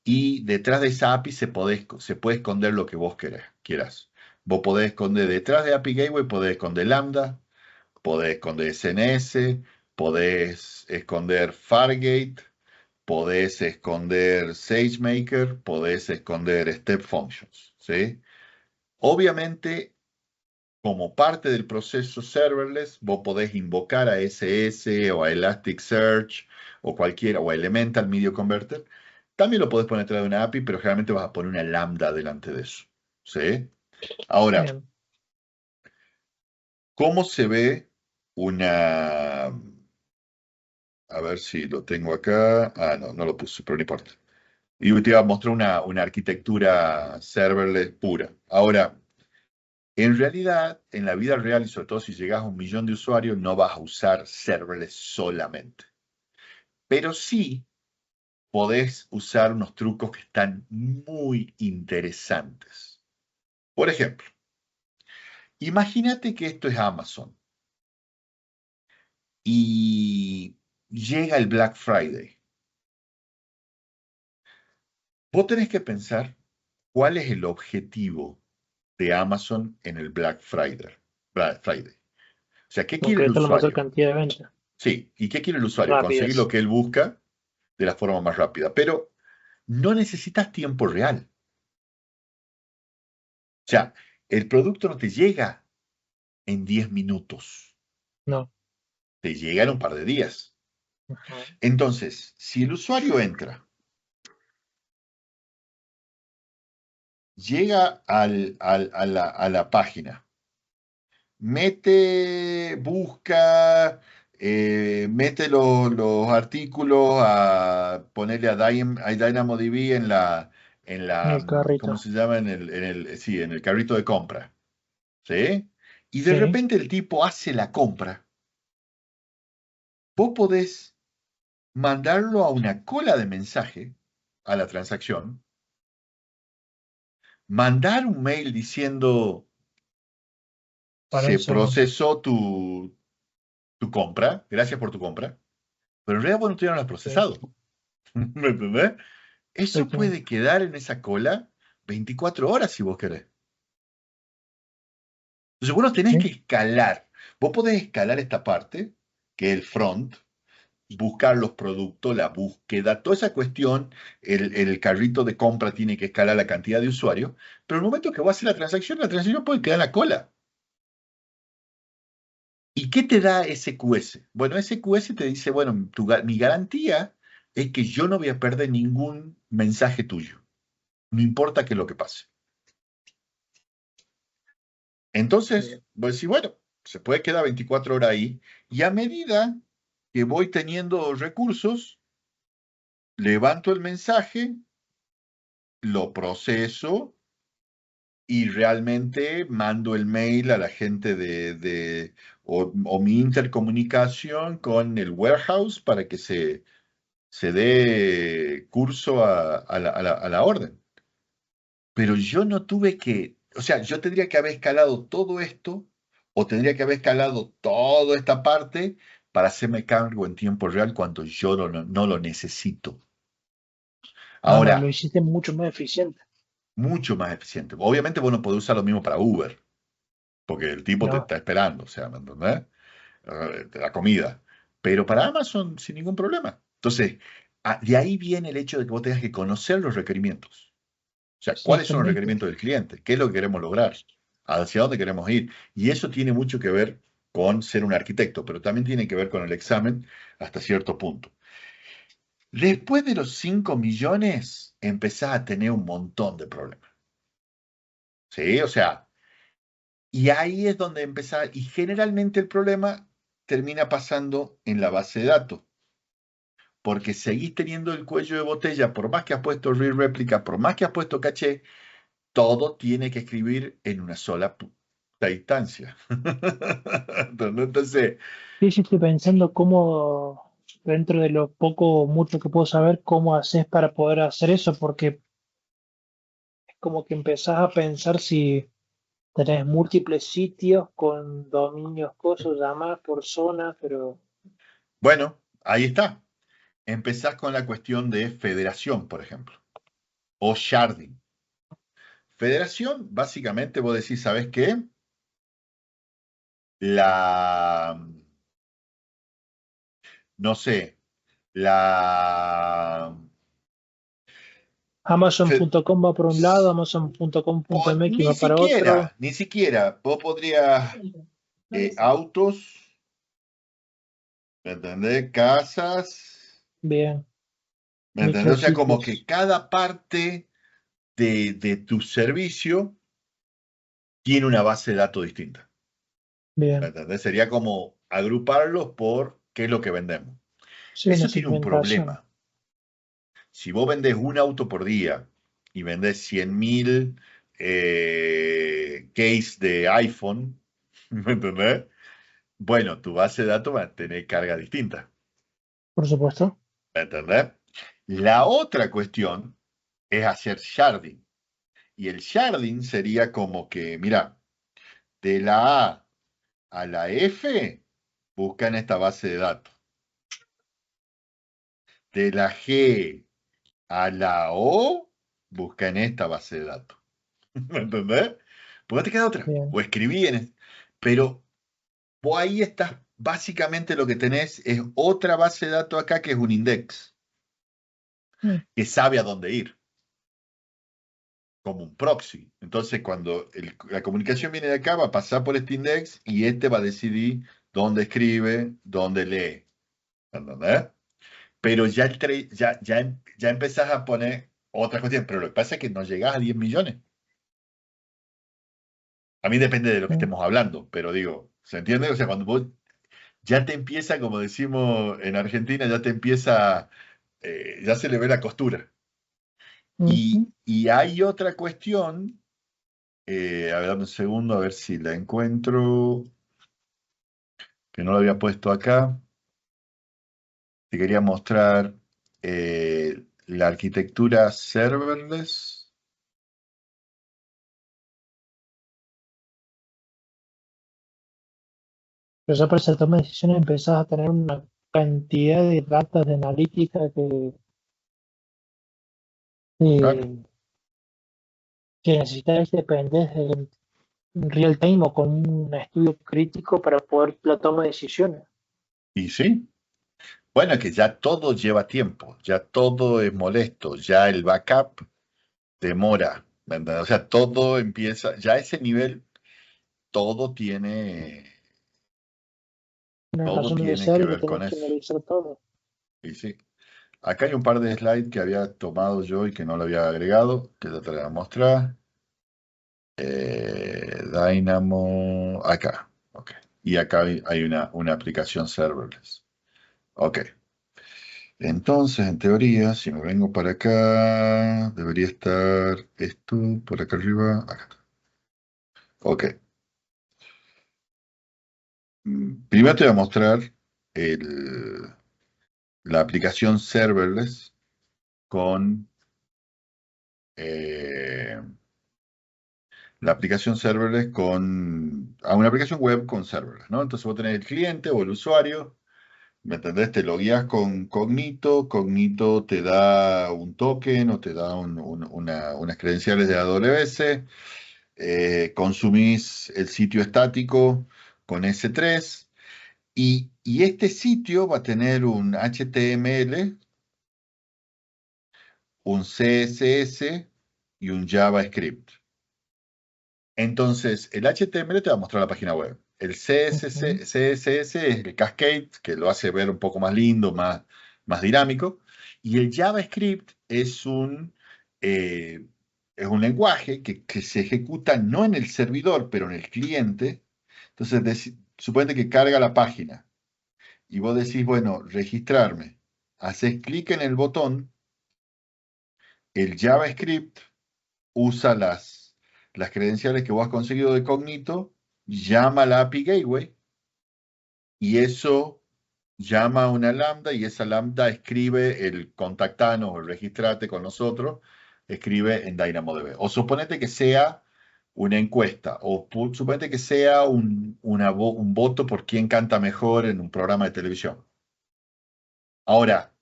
y detrás de esa API se puede esconder lo que vos quieras. Vos podés esconder detrás de API Gateway, podés esconder Lambda, podés esconder SNS, podés esconder Fargate, podés esconder SageMaker, podés esconder Step Functions, ¿sí? Obviamente, como parte del proceso serverless, vos podés invocar a SS o a Elasticsearch o cualquiera, o a Elemental Media Converter. También lo podés poner detrás de una API, pero generalmente vas a poner una lambda delante de eso, ¿sí? Ahora, bien. ¿cómo se ve una, A ver si lo tengo acá. Ah, no, no lo puse, pero no importa. Y te iba a mostrar una arquitectura serverless pura. Ahora, en realidad, en la vida real, y sobre todo si llegas a 1 millón de usuarios, no vas a usar serverless solamente. Pero sí podés usar unos trucos que están muy interesantes. Por ejemplo, imagínate que esto es Amazon y llega el Black Friday. Vos tenés que pensar cuál es el objetivo de Amazon en el Black Friday. Black Friday. O sea, ¿qué quiere el Concretar la mayor usuario? cantidad de ventas Sí, ¿y qué quiere el usuario? Conseguir lo rápidas. que él busca de la forma más rápida. Pero no necesitas tiempo real. O sea, el producto no te llega en 10 minutos, No. te llega en un par de días. Ajá. Entonces, si el usuario entra, llega a la página, busca, mete los artículos a ponerle a DynamoDB En el ¿cómo carrito. se llama? Sí, en el carrito de compra, ¿sí? Y de Sí. repente el tipo hace la compra. Vos podés mandarlo a una cola de mensaje a la transacción, mandar un mail diciendo Para un se segundo. procesó tu compra, gracias por tu compra, pero en realidad vos no te lo has Sí. procesado. ¿Me entendés? Eso Exactamente. puede quedar en esa cola 24 horas si vos querés. Entonces vos no tenés que Sí. escalar. Vos podés escalar esta parte, que es el front, buscar los productos, la búsqueda, toda esa cuestión, el carrito de compra tiene que escalar la cantidad de usuarios, pero en el momento que vos haces la transacción puede quedar en la cola. ¿Y qué te da SQS? Bueno, SQS te dice, bueno, mi garantía es que yo no voy a perder ningún mensaje tuyo, no importa qué es lo que pase. Entonces, Bien. voy a decir, bueno, se puede quedar 24 horas ahí, y a medida que voy teniendo recursos, levanto el mensaje, lo proceso y realmente mando el mail a la gente o mi intercomunicación con el warehouse para que se dé curso a la orden. Pero yo no tuve que, o sea, yo tendría que haber escalado todo esto o tendría que haber escalado toda esta parte para hacerme cargo en tiempo real cuando yo no lo necesito. No, no, lo Ahora, hiciste mucho más eficiente. mucho más eficiente. Obviamente vos no podés usar lo mismo para Uber, porque el tipo te No. está esperando, o sea, ¿me entendés? Te da comida. Pero para Amazon, sin ningún problema. Entonces, de ahí viene el hecho de que vos tengas que conocer los requerimientos. O sea, ¿cuáles son los Exactamente. requerimientos del cliente? ¿Qué es lo que queremos lograr? ¿Hacia dónde queremos ir? Y eso tiene mucho que ver con ser un arquitecto, pero también tiene que ver con el examen hasta cierto punto. Después de los 5 millones, empezás a tener un montón de problemas. ¿Sí? O sea, y ahí es donde empezás, y generalmente el problema termina pasando en la base de datos, porque seguís teniendo el cuello de botella, por más que has puesto re-réplica, por más que has puesto caché, todo tiene que escribir en una sola instancia. Entonces, Sí, sí, estoy pensando cómo, dentro de lo poco o mucho que puedo saber, cómo haces para poder hacer eso, porque es como que empezás a pensar si tenés múltiples sitios con dominios, cosas, llamadas por zona, pero bueno, ahí está. Empezás con la cuestión de federación, por ejemplo, o sharding. Federación, básicamente vos decís, ¿sabes qué? La, no sé, la... fe- Amazon.com va por un lado, Amazon.com.mx va para otro. ni siquiera, vos podrías autos, ¿me entendés? Casas, Bien, ¿me entendés? O sea, como que micrositios. cada parte de tu servicio tiene una base de datos distinta. ¿Me Bien, entendés? Sería como agruparlos por qué es lo que vendemos. Sí, una Eso tiene un segmentación. problema. Si vos vendés un auto por día y vendés 100.000 case de iPhone, ¿me entendés? Bueno, tu base de datos va a tener carga distinta, Por supuesto. ¿me entendés? La otra cuestión es hacer sharding. Y el sharding sería como que, mira, de la A a la F, busca en esta base de datos. De la G a la O, busca en esta base de datos. ¿Me entendés? Pues no te queda otra. Bien. O escribí Pero vos ahí estás, básicamente lo que tenés es otra base de datos acá que es un index, Mm. que sabe a dónde ir, como un proxy. Entonces, cuando la comunicación viene de acá, va a pasar por este index y este va a decidir dónde escribe, dónde lee. ¿Entendés? Pero ya empezás a poner otras cuestiones. Pero lo que pasa es que no llegás a 10 millones. A mí depende de lo que Mm. estemos hablando, pero digo, ¿se entiende? O sea, cuando vos ya te empieza, como decimos en Argentina, ya te empieza, ya se le ve la costura. Ujú. Y hay otra cuestión, a ver, dame un segundo, a ver si la encuentro, que no la había puesto acá. Te quería mostrar la arquitectura serverless. Pero ya para esa toma de decisiones empezás a tener una cantidad de datos de analítica Claro. eh, que necesitas depender en real time o con un estudio crítico para poder la toma de decisiones. Y sí, bueno, que ya todo lleva tiempo, ya todo es molesto, ya el backup demora, ¿verdad? O sea, todo empieza, ya a ese nivel, todo tiene, Una todo razón de tiene ser que y que ver tenés con que eso. analizar todo. Y sí, acá hay un par de slides que había tomado yo y que no lo había agregado, que te voy a mostrar. Dynamo, acá, ok. Y acá hay una aplicación serverless. Ok. Entonces, en teoría, si me vengo para acá, debería estar esto por acá arriba. Acá está. Ok. Primero te voy a mostrar el- la aplicación serverless con eh, la aplicación serverless una aplicación web con serverless, ¿no? Entonces vos tenés el cliente o el usuario, ¿me entendés? Te lo guías con Cognito, Cognito te da un token o te da unas credenciales de AWS, consumís el sitio estático con S3 y este sitio va a tener un HTML, un CSS y un JavaScript. Entonces, el HTML te va a mostrar la página web. El Ujú. CSS es el Cascade, que lo hace ver un poco más lindo, más dinámico. Y el JavaScript eh, es un lenguaje que se ejecuta no en el servidor, pero en el cliente. Entonces, suponete que carga la página y vos decís, bueno, registrarme. Haces clic en el botón, el JavaScript usa las credenciales que vos has conseguido de Cognito, llama a la API Gateway y eso llama a una lambda y esa lambda escribe el contactanos o el registrate con nosotros, escribe en DynamoDB. O suponete que sea una encuesta o suponete que sea un voto por quién canta mejor en un programa de televisión. Ahora,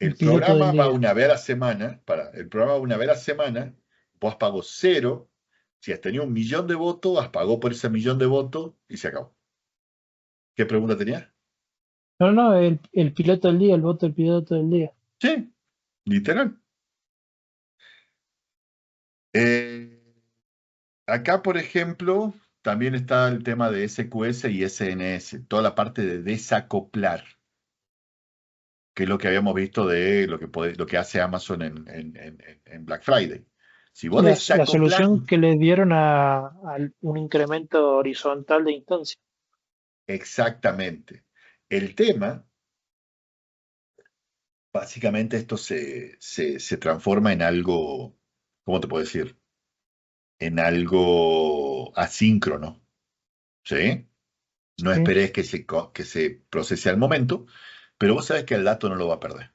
Un el piloto del programa va día. una vez a la semana, el programa va una vez a la semana, vos pagó cero, si has tenido 1 millón de votos, has pagado por ese 1 millón de votos y se acabó. ¿Qué pregunta tenías? No, no, el piloto del día, el voto del piloto del día. Sí, literal. Eh, Acá, por ejemplo, también está el tema de SQS y SNS, toda la parte de desacoplar, que es lo que habíamos visto de lo que hace Amazon en Black Friday. Si Sí, vos la desacoplás. solución que le dieron a un incremento horizontal de instancias. Exactamente. El tema, Básicamente esto se transforma en algo, ¿cómo te puedo decir? En algo asíncrono, ¿sí? No Sí, esperes que se procese al momento, pero vos sabés que el dato no lo va a perder.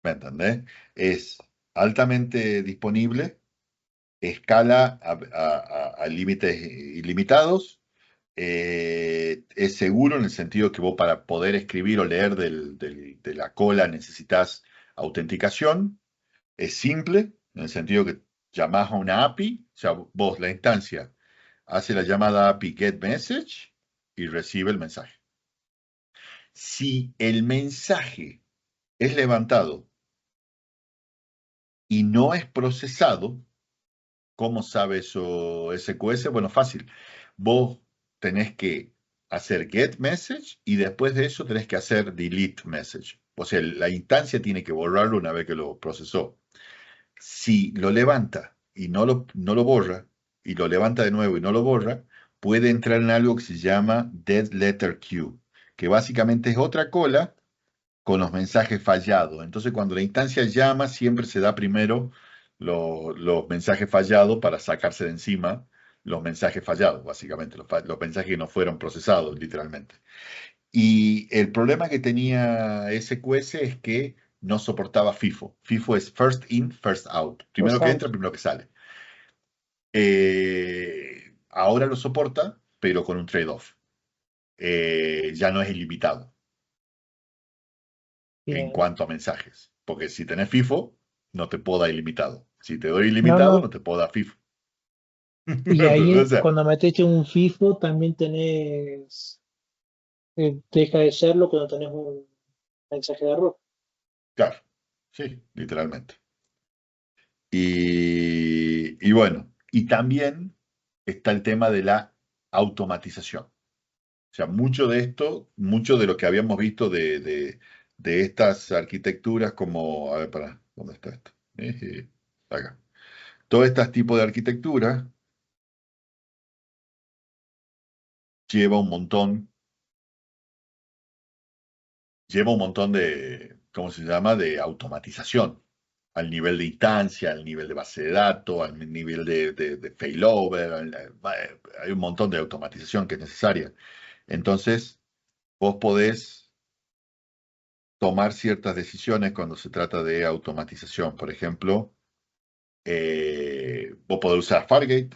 ¿Me entendés? Es altamente disponible, escala a límites ilimitados, es seguro en el sentido que vos para poder escribir o leer de la cola necesitas autenticación, es simple en el sentido que llamás a una API, o sea, vos la instancia hace la llamada API getMessage y recibe el mensaje. Si el mensaje es levantado y no es procesado, ¿cómo sabe eso SQS? Bueno, fácil. Vos tenés que hacer get message y después de eso tenés que hacer delete message. O sea, la instancia tiene que borrarlo una vez que lo procesó. Si lo levanta y no lo borra, y lo levanta de nuevo y no lo borra, puede entrar en algo que se llama dead letter queue, que básicamente es otra cola con los mensajes fallados. Entonces, cuando la instancia llama, siempre se da primero los mensajes fallados para sacarse de encima los mensajes fallados, básicamente, los mensajes que no fueron procesados, literalmente. Y el problema que tenía SQS es que no soportaba FIFO. FIFO es first in, first out. Primero que pasado. entra, primero que sale. Ahora lo soporta, pero con un trade-off. Ya no es ilimitado en Bien. cuanto a mensajes. Porque si tenés FIFO, no te puedo dar ilimitado. Si te doy No, ilimitado, no no. te puedo dar FIFO. Y O ahí, sea, cuando metiste un FIFO, también tenés, deja de serlo cuando tenés un mensaje de error. claro, sí, literalmente. Y bueno, y también está el tema de la automatización. O sea, mucho de esto, mucho de lo que habíamos visto de estas arquitecturas como, a ver, para, ¿dónde está esto? Acá. Todos estos tipos de arquitecturas lleva un montón, lleva un montón de, ¿cómo se llama? De automatización. Al nivel de instancia, al nivel de base de datos, al nivel de failover, hay un montón de automatización que es necesaria. Entonces, vos podés tomar ciertas decisiones cuando se trata de automatización. Por ejemplo, vos podés usar Fargate,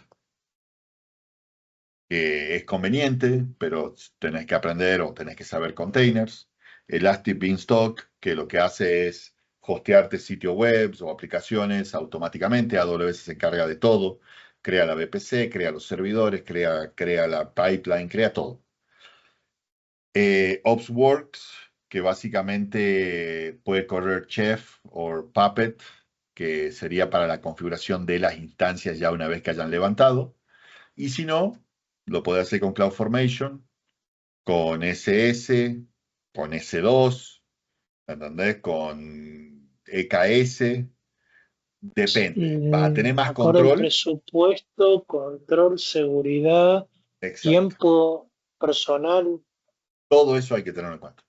que es conveniente, pero tenés que aprender o tenés que saber containers. Elastic Beanstalk, que lo que hace es hostearte sitios web o aplicaciones automáticamente. AWS se encarga de todo. Crea la VPC, crea los servidores, crea la pipeline, crea todo. OpsWorks, que básicamente puede correr Chef o Puppet, que sería para la configuración de las instancias ya una vez que hayan levantado. Y si no, lo puede hacer con CloudFormation, con SS, con S2, ¿entendés? Con EKS, depende. Vas a tener más Acorde al control. presupuesto, control, seguridad, Exacto. tiempo personal. Todo eso hay que tenerlo en cuenta.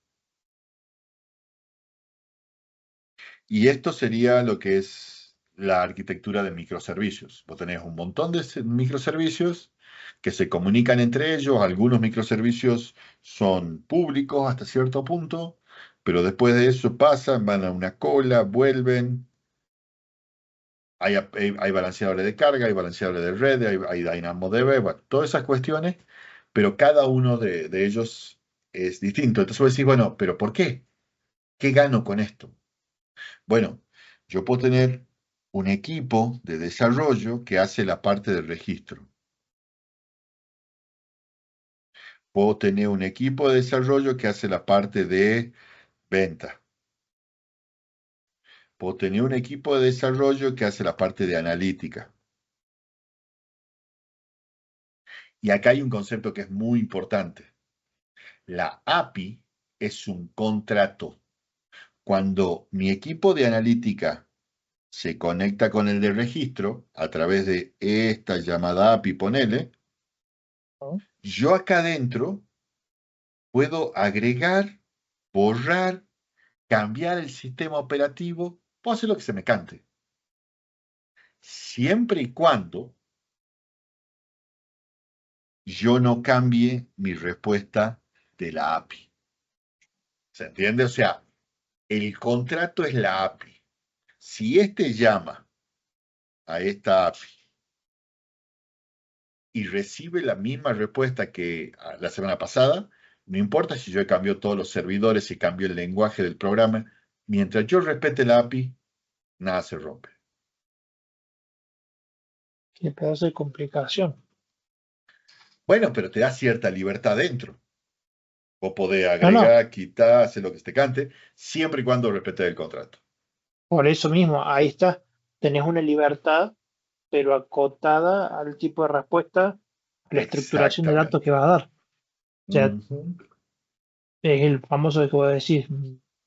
Y esto sería lo que es la arquitectura de microservicios. Vos tenés un montón de microservicios que se comunican entre ellos. Algunos microservicios son públicos hasta cierto punto, pero después de eso pasan, van a una cola, vuelven. Hay balanceadores de carga, hay balanceadores de red, hay DynamoDB, bueno, todas esas cuestiones, pero cada uno de ellos es distinto. Entonces vos decís, bueno, pero ¿por qué? ¿Qué gano con esto? Bueno, yo puedo tener un equipo de desarrollo que hace la parte del registro. Puedo tener un equipo de desarrollo que hace la parte de venta. Puedo tener un equipo de desarrollo que hace la parte de analítica. Y acá hay un concepto que es muy importante. La API es un contrato. Cuando mi equipo de analítica se conecta con el de registro a través de esta llamada API, ponele, ¿No? yo acá adentro puedo agregar, borrar cambiar el sistema operativo, puedo hacer lo que se me cante. Siempre y cuando yo no cambie mi respuesta de la API. ¿Se entiende? O sea, el contrato es la API. Si este llama a esta API y recibe la misma respuesta que la semana pasada, no importa si yo cambio todos los servidores y cambio el lenguaje del programa, mientras yo respete la API, nada se rompe. Qué pedazo de complicación. Bueno, pero te da cierta libertad dentro. Vos podés No, no, agregar, quitar, hacer lo que te cante, siempre y cuando respete el contrato. por eso mismo, ahí está. Tenés una libertad, pero acotada al tipo de respuesta, a la estructuración de datos Exactamente. que vas a dar. O sea, Ujú. es el famoso que vos decís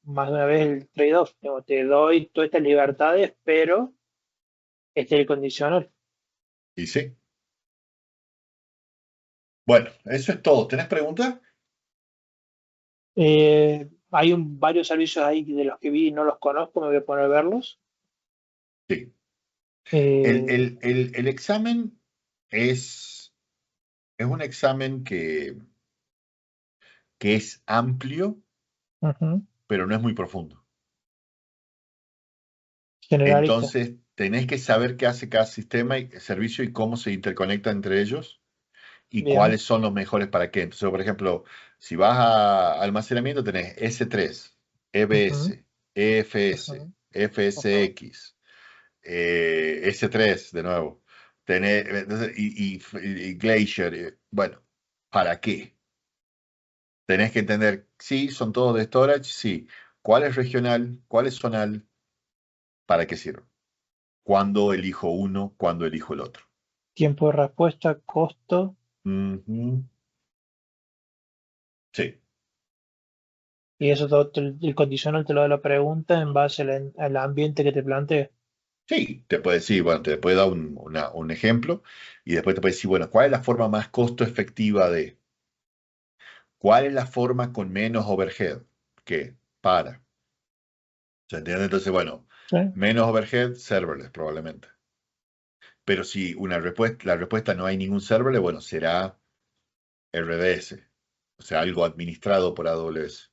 más de una vez el trade-off. Digo, te doy todas estas libertades, pero este es el condicional. Y sí. Bueno, eso es todo. ¿Tenés preguntas? Hay varios servicios ahí de los que vi y no los conozco, me voy a poner a verlos. Sí. Eh, El examen es un examen que es amplio, Ujú. pero no es muy profundo. Generalista. Entonces, tenés que saber qué hace cada sistema y servicio y cómo se interconecta entre ellos y Bien. cuáles son los mejores para qué. Entonces, por ejemplo, si vas a almacenamiento, tenés S3, Ujú, EBS, EFS, ujú, ujú. FSX, S3 de nuevo. Y Glacier. Bueno, ¿para qué? Tenés que entender, sí, son todos de storage, sí. ¿Cuál es regional? ¿Cuál es zonal? ¿Para qué sirve? ¿Cuándo elijo uno? ¿Cuándo elijo el otro? Tiempo de respuesta, costo, Ujú. Sí, y eso todo, el condicional te lo da la pregunta en base al ambiente que te plantea. sí, te puede decir, bueno, te puede dar un ejemplo y después te puede decir, bueno, ¿cuál es la forma más costo efectiva de? ¿Cuál es la forma con menos overhead? ¿Qué? Para. ¿Se entiende? Entonces, bueno, ¿Sí? menos overhead, serverless probablemente. Pero si la respuesta no hay ningún serverless, bueno, será RDS, o sea, algo administrado por AWS.